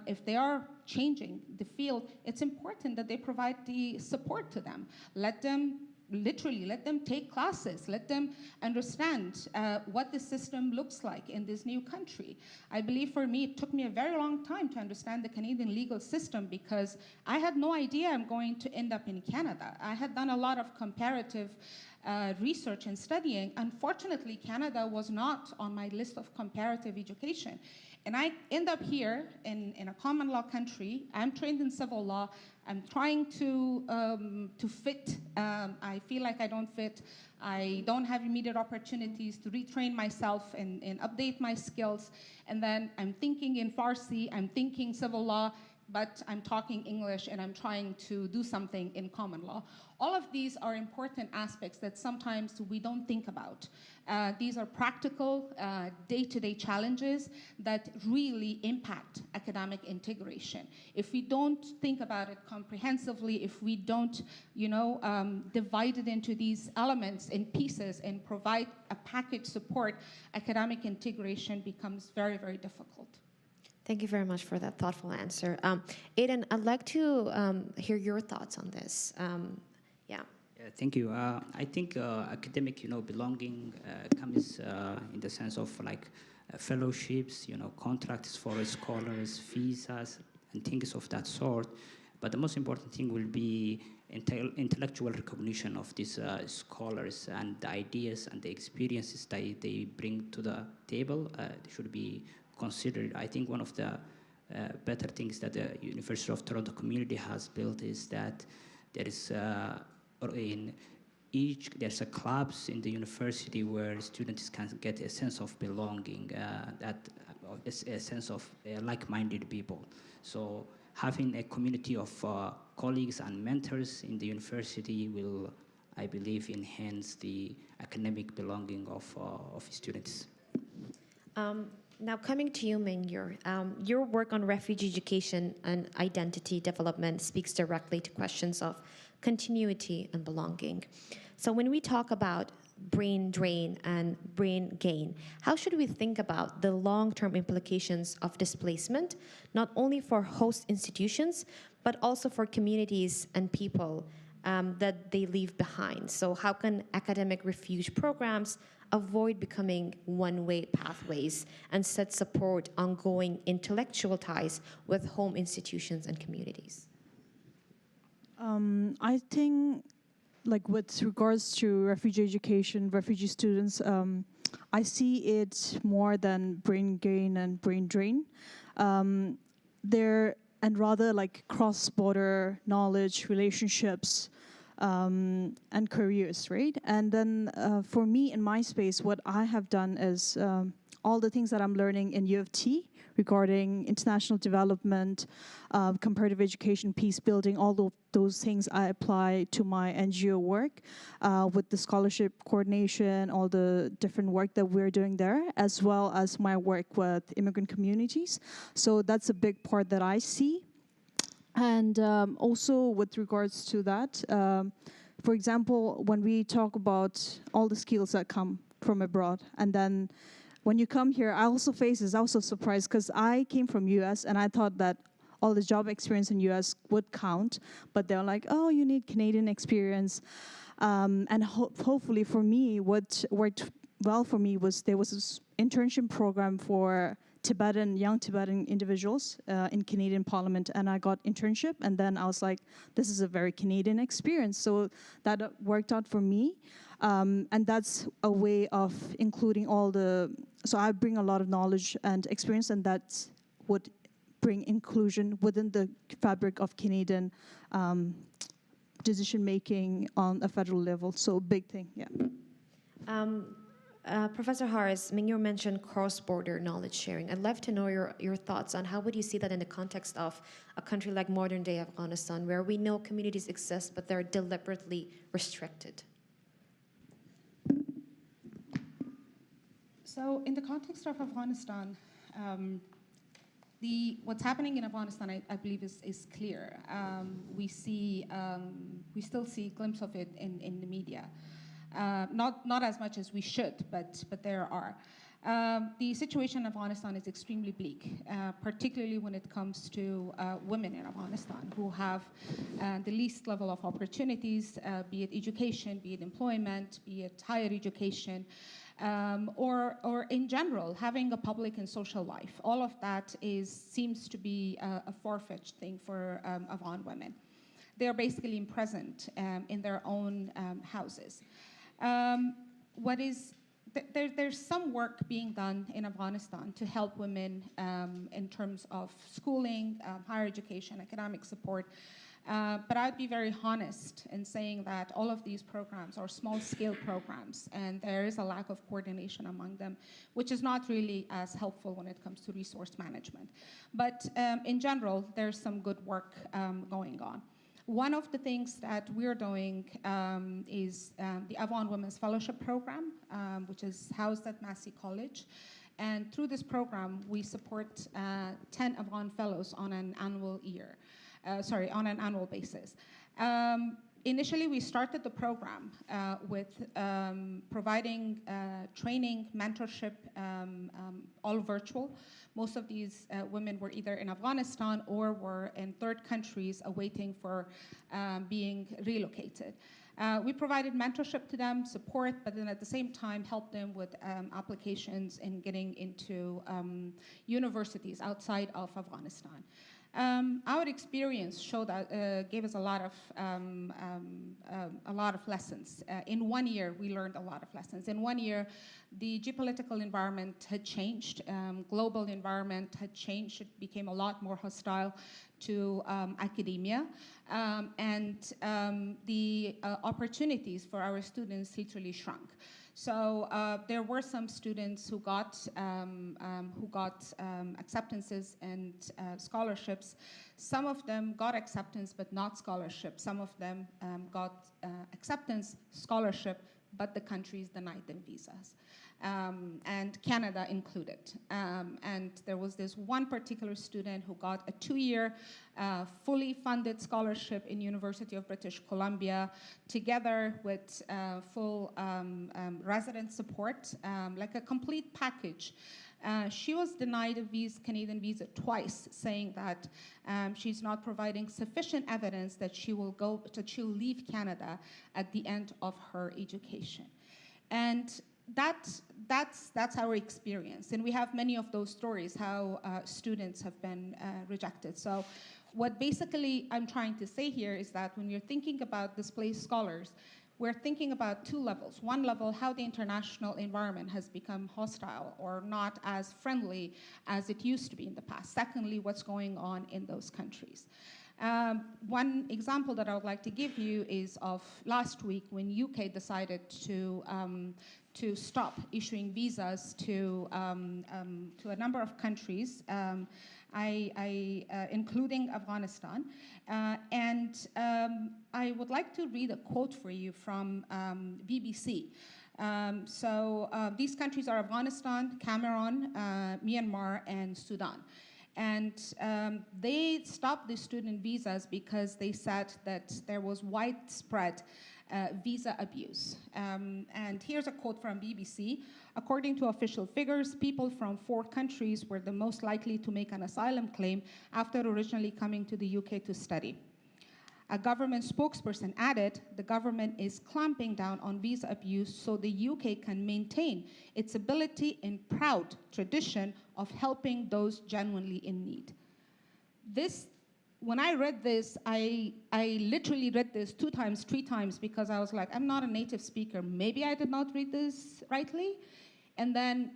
if they are changing the field. It's important that they provide the support to them. Let them take classes, let them understand what the system looks like in this new country. I believe for me, it took me a very long time to understand the Canadian legal system, because I had no idea I'm going to end up in Canada. I had done a lot of comparative research and studying. Unfortunately, Canada was not on my list of comparative education. And I end up here in a common law country. I'm trained in civil law. I'm trying to fit. I feel like I don't fit. I don't have immediate opportunities to retrain myself and update my skills. And then I'm thinking in Farsi, I'm thinking civil law. but I'm talking English and I'm trying to do something in common law. All of these are important aspects that sometimes we don't think about. These are practical, day-to-day challenges that really impact academic integration. If we don't think about it comprehensively, if we don't, divide it into these elements and pieces and provide a package support, academic integration becomes very, very difficult. Thank you very much for that thoughtful answer. Aidan, I'd like to hear your thoughts on this. Yeah. Thank you. I think academic, belonging comes in the sense of like fellowships, contracts for scholars, visas, and things of that sort. But the most important thing will be intellectual recognition of these scholars and the ideas and the experiences that they bring to the table. They should be considered. I think one of the better things that the University of Toronto community has built is that there is there's a clubs in the university where students can get a sense of belonging, a sense of like-minded people. So having a community of colleagues and mentors in the university will, I believe, enhance the academic belonging of students. Now coming to you, Mingyur, your work on refugee education and identity development speaks directly to questions of continuity and belonging. So when we talk about brain drain and brain gain, how should we think about the long-term implications of displacement, not only for host institutions, but also for communities and people that they leave behind? So how can academic refuge programs avoid becoming one-way pathways and set support ongoing intellectual ties with home institutions and communities? I think, like with regards to refugee education, refugee students, I see it more than brain gain and brain drain. And rather like cross-border knowledge, relationships, and careers, right? And then for me in my space, what I have done is all the things that I'm learning in U of T regarding international development, comparative education, peace building, all those things I apply to my NGO work with the scholarship coordination, all the different work that we're doing there, as well as my work with immigrant communities. So that's a big part that I see. And also with regards to that, for example, when we talk about all the skills that come from abroad, and then when you come here, I also surprised because I came from US and I thought that all the job experience in US would count, but they're like, oh, you need Canadian experience. And hopefully for me, what worked well for me was there was this internship program for young Tibetan individuals in Canadian Parliament, and I got internship, and then I was like, this is a very Canadian experience, so that worked out for me, and that's a way of including so I bring a lot of knowledge and experience, and that would bring inclusion within the fabric of Canadian decision-making on a federal level, so big thing, yeah. Professor Harris, Mingyur mentioned cross-border knowledge sharing. I'd love to know your thoughts on how would you see that in the context of a country like modern-day Afghanistan, where we know communities exist, but they're deliberately restricted. So in the context of Afghanistan, what's happening in Afghanistan, I believe, is clear. We still see a glimpse of it in the media. Not as much as we should, but there are. The situation in Afghanistan is extremely bleak, particularly when it comes to women in Afghanistan who have the least level of opportunities, be it education, be it employment, be it higher education, or in general, having a public and social life. All of that seems to be a far-fetched thing for Afghan women. They are basically imprisoned in their own houses. There's some work being done in Afghanistan to help women in terms of schooling, higher education, economic support. But I'd be very honest in saying that all of these programs are small-scale programs, and there is a lack of coordination among them, which is not really as helpful when it comes to resource management. But in general, there's some good work going on. One of the things that we're doing is the Avon Women's Fellowship Program, which is housed at Massey College. And through this program, we support 10 Avon Fellows on an annual basis. Initially, we started the program with providing training, mentorship, all virtual. Most of these women were either in Afghanistan or were in third countries awaiting for being relocated. We provided mentorship to them, support, but then at the same time helped them with applications and getting into universities outside of Afghanistan. Our experience showed that gave us a lot of lessons. In 1 year, we learned a lot of lessons. In 1 year, the geopolitical environment had changed. Global environment had changed. It became a lot more hostile to academia, and the opportunities for our students literally shrunk. So there were some students who got acceptances and scholarships. Some of them got acceptance but not scholarship. Some of them got acceptance, scholarship, but the countries denied them visas, and Canada included. And there was this one particular student who got a 2-year fully funded scholarship in University of British Columbia, together with full resident support, like a complete package. She was denied a Canadian visa twice, saying that she's not providing sufficient evidence that she'll leave Canada at the end of her education. And that's our experience. And we have many of those stories, how students have been rejected. So what basically I'm trying to say here is that when you're thinking about displaced scholars, we're thinking about 2 levels. One level, how the international environment has become hostile or not as friendly as it used to be in the past. Secondly, what's going on in those countries. One example that I would like to give you is of last week when UK decided to stop issuing visas to a number of countries, including Afghanistan. And I would like to read a quote for you from BBC. These countries are Afghanistan, Cameroon, Myanmar, and Sudan. And they stopped the student visas because they said that there was widespread visa abuse. And here's a quote from BBC. According to official figures, people from 4 countries were the most likely to make an asylum claim after originally coming to the UK to study. A government spokesperson added, the government is clamping down on visa abuse so the UK can maintain its ability and proud tradition of helping those genuinely in need. When I read this, I literally read this 2 times, 3 times, because I was like, I'm not a native speaker. Maybe I did not read this rightly. And then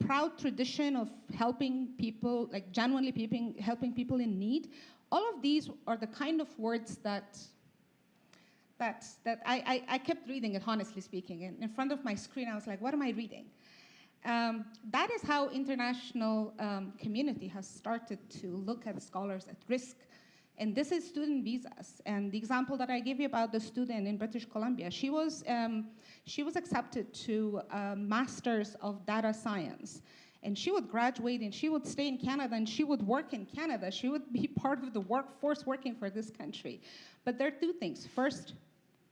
proud tradition of helping people, like genuinely helping people in need. All of these are the kind of words that I kept reading it, honestly speaking. And in front of my screen, I was like, what am I reading? That is how international community has started to look at scholars at risk. And this is student visas. And the example that I gave you about the student in British Columbia, she was accepted to a Master's of Data Science. And she would graduate and she would stay in Canada and she would work in Canada. She would be part of the workforce working for this country. But there are 2 things. First,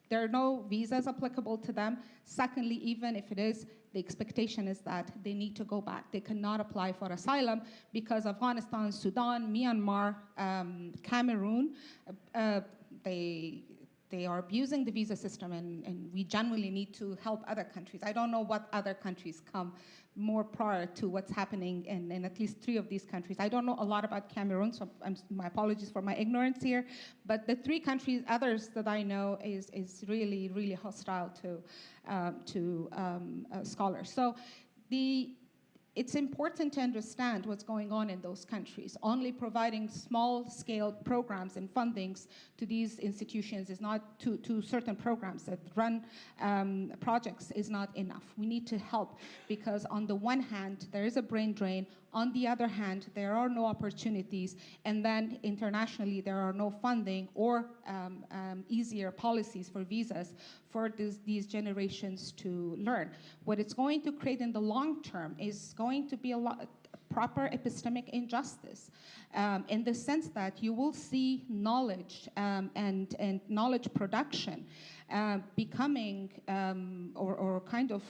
there are no visas applicable to them. Secondly, even if it is, the expectation is that they need to go back. They cannot apply for asylum because Afghanistan, Sudan, Myanmar, Cameroon, they are abusing the visa system, and we genuinely need to help other countries. I don't know what other countries come more prior to what's happening in at least 3 of these countries. I don't know a lot about Cameroon, so my apologies for my ignorance here. But the 3 countries, others that I know, is really, really hostile to scholars. So it's important to understand what's going on in those countries. Only providing small-scale programs and fundings to these institutions is not, to certain programs that run projects is not enough. We need to help because on the one hand, there is a brain drain. On the other hand, there are no opportunities. And then internationally, there are no funding or easier policies for visas for these generations to learn. What it's going to create in the long term is going to be a lot proper epistemic injustice in the sense that you will see knowledge and knowledge production becoming or kind of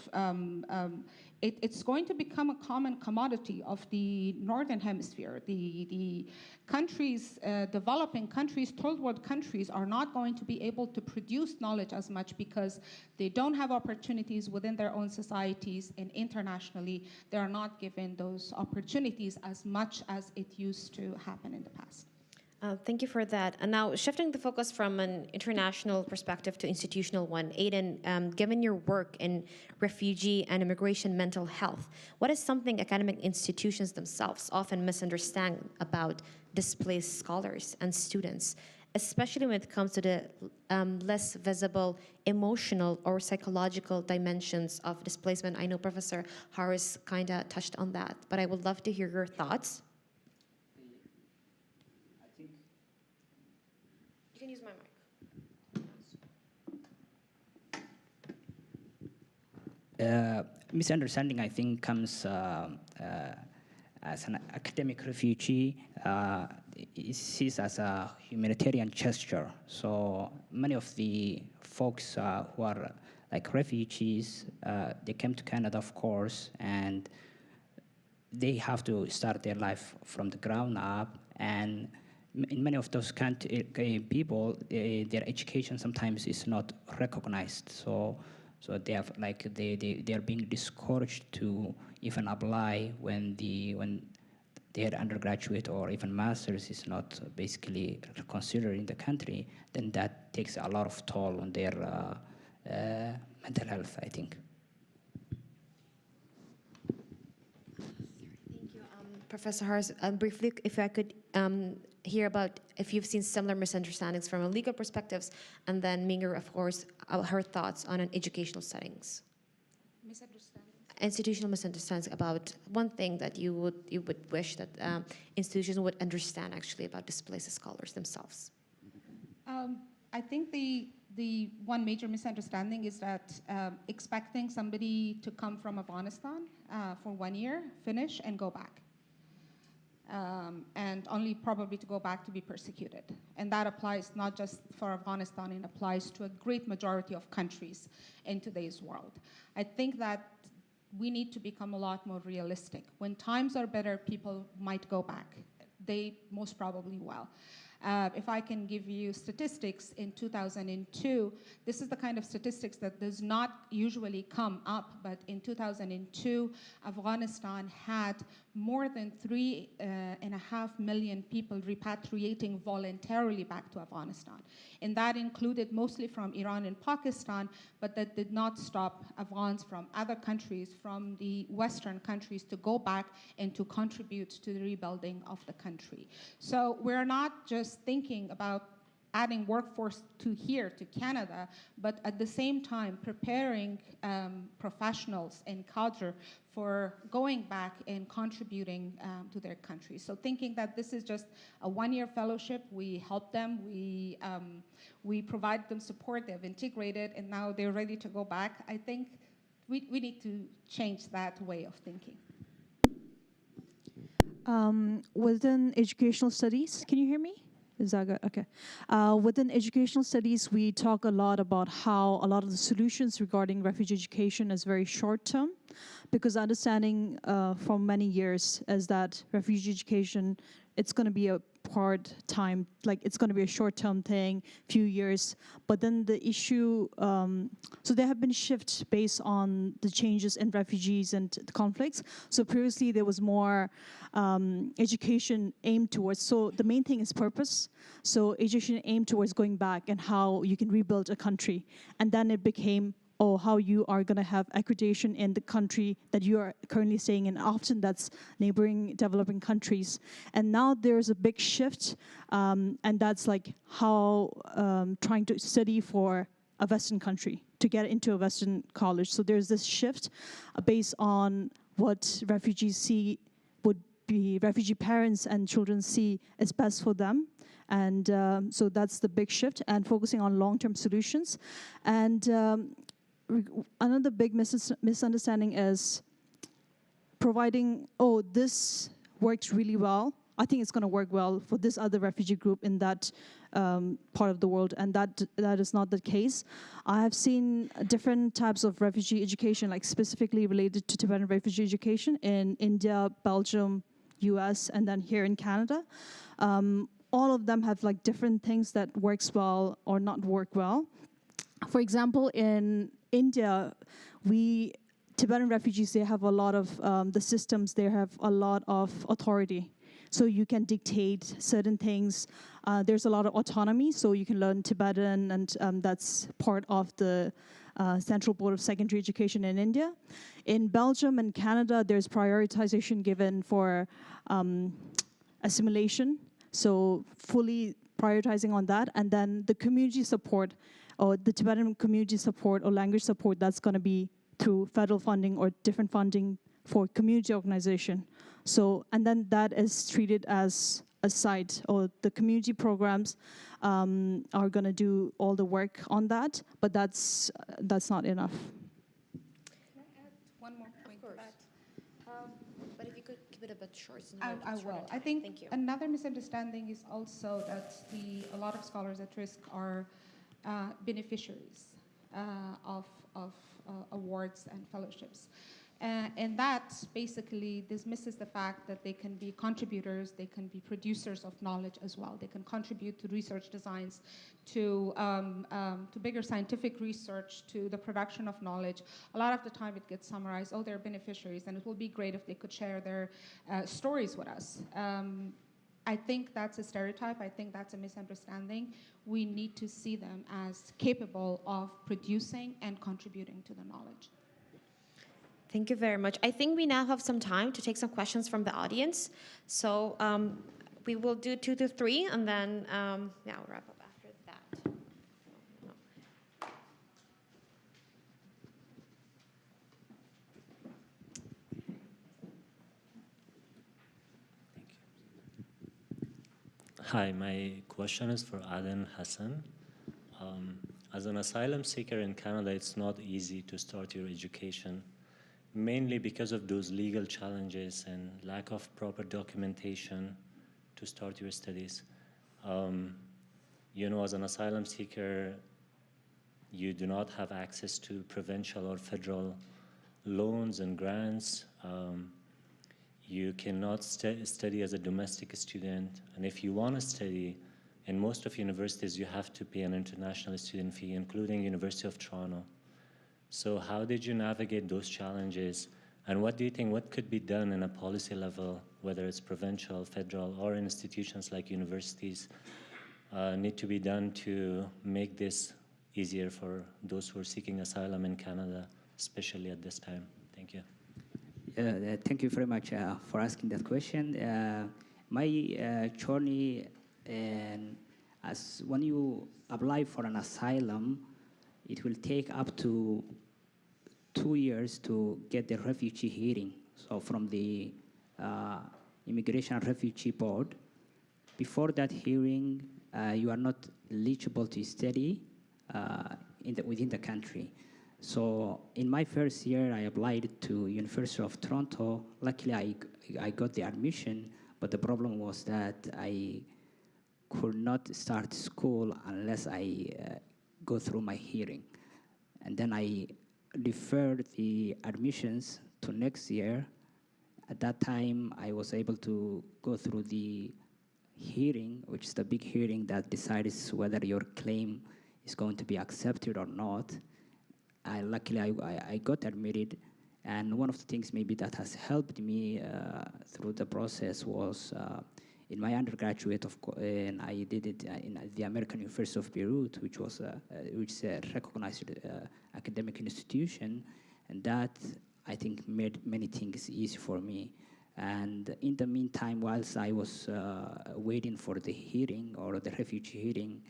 it's going to become a common commodity of the Northern Hemisphere. The countries, developing countries, third world countries, are not going to be able to produce knowledge as much because they don't have opportunities within their own societies, and internationally, they are not given those opportunities as much as it used to happen in the past. Thank you for that. And now shifting the focus from an international perspective to institutional one, Aidan, given your work in refugee and immigration mental health, what is something academic institutions themselves often misunderstand about displaced scholars and students, especially when it comes to the less visible emotional or psychological dimensions of displacement? I know Professor Harris kind of touched on that, but I would love to hear your thoughts. You can use my mic. Misunderstanding, I think, comes as an academic refugee. It sees as a humanitarian gesture. So many of the folks who are like refugees, they came to Canada, of course, and they have to start their life from the ground up. And in many of those people, their education sometimes is not recognized. So they have they are being discouraged to even apply when their undergraduate or even master's is not basically considered in the country. Then that takes a lot of toll on their mental health, I think. Thank you, Professor Harris. Briefly, if I could hear about if you've seen similar misunderstandings from a legal perspectives, and then Minger, of course, her thoughts on an educational settings. Institutional misunderstandings about one thing that you would wish that institutions would understand actually about displaced scholars themselves. I think the one major misunderstanding is that expecting somebody to come from Afghanistan for 1 year, finish, and go back. And only probably to go back to be persecuted. And that applies not just for Afghanistan, it applies to a great majority of countries in today's world. I think that we need to become a lot more realistic. When times are better, people might go back. They most probably will. If I can give you statistics in 2002, this is the kind of statistics that does not usually come up, but in 2002, Afghanistan had more than 3.5 million people repatriating voluntarily back to Afghanistan. And that included mostly from Iran and Pakistan, but that did not stop Afghans from other countries, from the Western countries, to go back and to contribute to the rebuilding of the country. So we're not just thinking about adding workforce to here, to Canada, but at the same time preparing professionals and cadre for going back and contributing to their country. So thinking that this is just a one-year fellowship, we help them, we provide them support, they've integrated, and now they're ready to go back. I think we need to change that way of thinking. Within educational studies, can you hear me? Is that good? Okay. Within educational studies, we talk a lot about how a lot of the solutions regarding refugee education is very short-term, because understanding from many years is that refugee education, it's going to be a part-time, like it's going to be a short-term thing, few years. But then the issue, so there have been shifts based on the changes in refugees and the conflicts. So previously there was more education aimed towards, so the main thing is purpose. So education aimed towards going back and how you can rebuild a country. And then it became or how you are going to have accreditation in the country that you are currently staying in. Often that's neighboring developing countries. And now there's a big shift, and that's like how trying to study for a Western country, to get into a Western college. So there's this shift based on what refugees see would be, refugee parents and children see is best for them. And so that's the big shift, and focusing on long-term solutions. And another big misunderstanding is providing, oh, this works really well. I think it's going to work well for this other refugee group in that part of the world, and that is not the case. I have seen different types of refugee education, like specifically related to Tibetan refugee education in India, Belgium, US, and then here in Canada. All of them have like different things that works well or not work well. For example, in India, Tibetan refugees, they have a lot of the systems, they have a lot of authority. So you can dictate certain things. There's a lot of autonomy, so you can learn Tibetan, and that's part of the Central Board of Secondary Education in India. In Belgium and Canada, there's prioritization given for assimilation, so fully prioritizing on that. And then the community support, or the Tibetan community support or language support, that's going to be through federal funding or different funding for community organization. So, and then that is treated as a site, or the community programs are going to do all the work on that, but that's not enough. Can I add one more point to that? But if you could keep it a bit short. I will. I think another misunderstanding is also that a lot of scholars at risk are beneficiaries of awards and fellowships. And that basically dismisses the fact that they can be contributors, they can be producers of knowledge as well. They can contribute to research designs, to bigger scientific research, to the production of knowledge. A lot of the time it gets summarized, oh, they're beneficiaries, and it will be great if they could share their stories with us. I think that's a stereotype. I think that's a misunderstanding. We need to see them as capable of producing and contributing to the knowledge. Thank you very much. I think we now have some time to take some questions from the audience. So we will do 2 to 3, and then we'll wrap up after that. Hi, my question is for Aden Hassan. As an asylum seeker in Canada, it's not easy to start your education, mainly because of those legal challenges and lack of proper documentation to start your studies. You know, as an asylum seeker, you do not have access to provincial or federal loans and grants. You cannot study as a domestic student, and if you want to study, in most of universities, you have to pay an international student fee, including University of Toronto. So how did you navigate those challenges, and what do you think, what could be done in a policy level, whether it's provincial, federal, or institutions like universities, need to be done to make this easier for those who are seeking asylum in Canada, especially at this time? Thank you. Thank you very much for asking that question. My journey, as when you apply for an asylum, it will take up to 2 years to get the refugee hearing. So from the Immigration and Refugee Board, before that hearing, you are not eligible to study within the country. So in my first year, I applied to University of Toronto. Luckily, I got the admission, but the problem was that I could not start school unless I go through my hearing. And then I deferred the admissions to next year. At that time, I was able to go through the hearing, which is the big hearing that decides whether your claim is going to be accepted or not. Luckily, I got admitted, and one of the things maybe that has helped me through the process was in my undergraduate, and I did it in the American University of Beirut, which is a recognized academic institution, and that I think made many things easy for me. And in the meantime, whilst I was waiting for the hearing or the refugee hearing,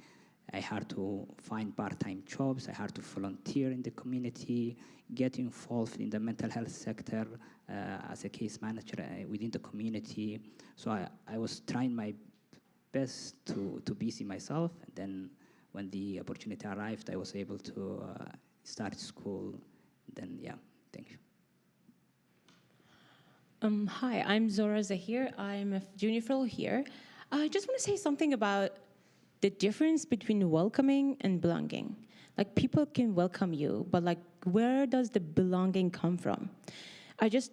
I had to find part-time jobs. I had to volunteer in the community, get involved in the mental health sector as a case manager within the community. So I was trying my best to busy myself. And then when the opportunity arrived, I was able to start school. Then, yeah, thank you. Hi, I'm Zora Zahir. I'm a junior fellow here. I just want to say something about the difference between welcoming and belonging. Like, people can welcome you, but like, where does the belonging come from? I just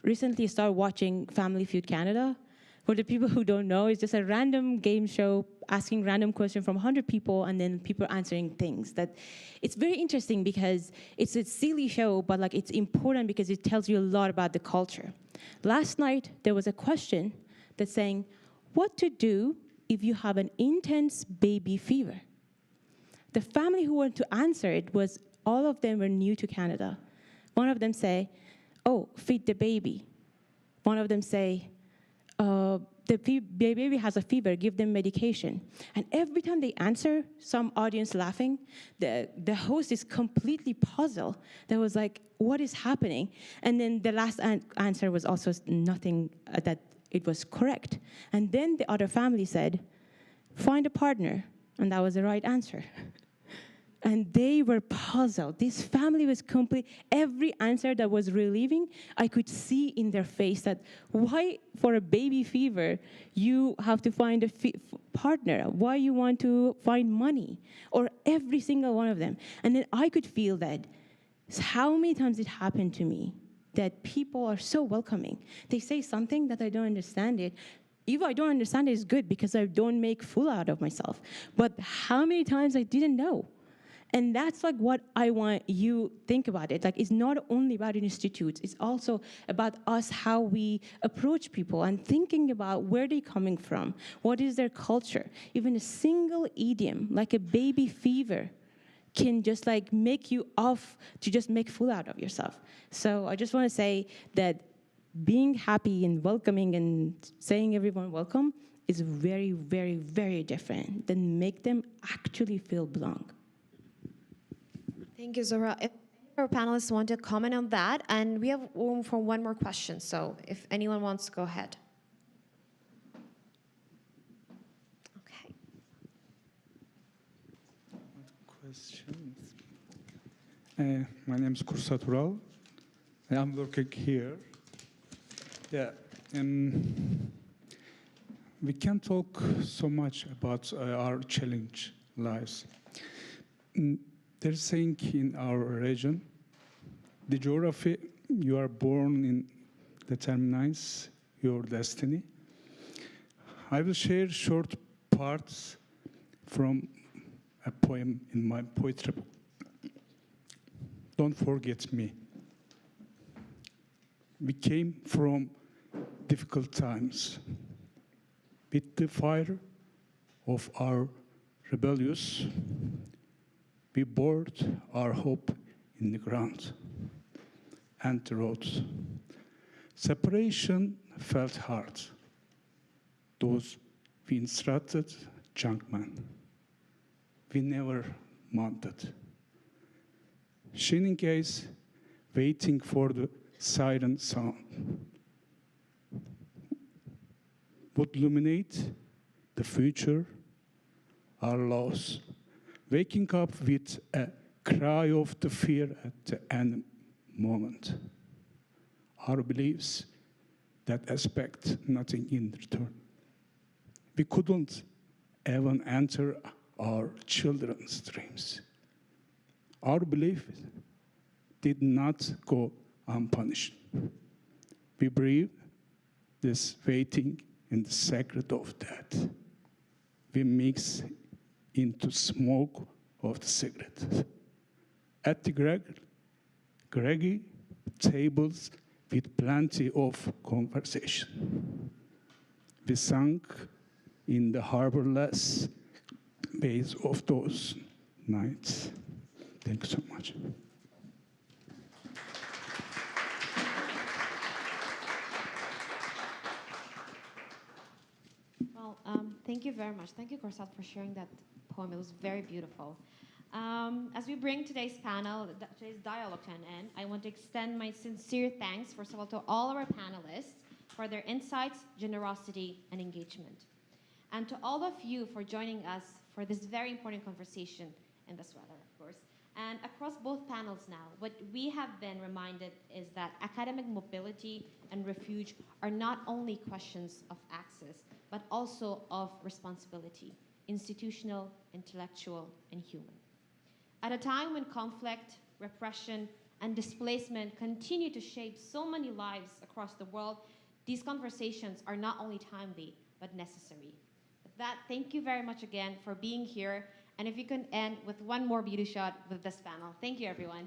recently started watching Family Feud Canada. For the people who don't know, it's just a random game show asking random questions from 100 people and then people answering things. That it's very interesting because it's a silly show, but like, it's important because it tells you a lot about the culture. Last night, there was a question that's saying, what to do if you have an intense baby fever? The family who wanted to answer it was, all of them were new to Canada. One of them say, oh, feed the baby. One of them say, the baby has a fever, give them medication. And every time they answer, some audience laughing, the host is completely puzzled. There was like, what is happening? And then the last answer was also nothing that it was correct. And then the other family said, find a partner. And that was the right answer. And they were puzzled. This family was complete. Every answer that was relieving, I could see in their face that why, for a baby fever, you have to find a partner? Why you want to find money? Or every single one of them. And then I could feel that. How many times it happened to me that people are so welcoming. They say something that I don't understand it. If I don't understand it, it's good because I don't make fool out of myself. But how many times I didn't know? And that's like what I want you think about it. Like, it's not only about institutes, it's also about us, how we approach people and thinking about where they're coming from, what is their culture. Even a single idiom, like a baby fever, can just like make you off to just make fool out of yourself. So I just want to say that being happy and welcoming and saying everyone welcome is very, very, very different than make them actually feel belong. Thank you, Zora. If our panelists want to comment on that, and we have room for one more question, so if anyone wants to go ahead. Okay. Questions? My name is Kursat Ural. I'm working here. Yeah, we can talk so much about our challenge lives. There's saying in our region, the geography you are born in determines your destiny. I will share short parts from a poem in my poetry book. Don't forget me. We came from difficult times. With the fire of our rebellious, we bored our hope in the ground and the roads. Separation felt hard. Those we instructed junkmen. We never mounted. Shining gaze, waiting for the siren sound, would illuminate the future, our loss. Waking up with a cry of the fear at the end moment. Our beliefs that expect nothing in return. We couldn't even enter our children's dreams. Our belief did not go unpunished. We breathe this waiting in the secret of death. We mix into smoke of the cigarette. At the Greggy tables with plenty of conversation. we sank in the harborless bays of those nights. Thank you so much. Well, thank you very much. Thank you, Corsat, for sharing that poem. It was very beautiful. As we bring today's panel, today's dialogue to an end, I want to extend my sincere thanks, first of all, to all our panelists for their insights, generosity, and engagement. And to all of you for joining us for this very important conversation in this weather, of course. And across both panels now, what we have been reminded is that academic mobility and refuge are not only questions of access, but also of responsibility, institutional, intellectual, and human. At a time when conflict, repression, and displacement continue to shape so many lives across the world, these conversations are not only timely, but necessary. With that, thank you very much again for being here. And if you can end with one more beauty shot with this panel. Thank you, everyone.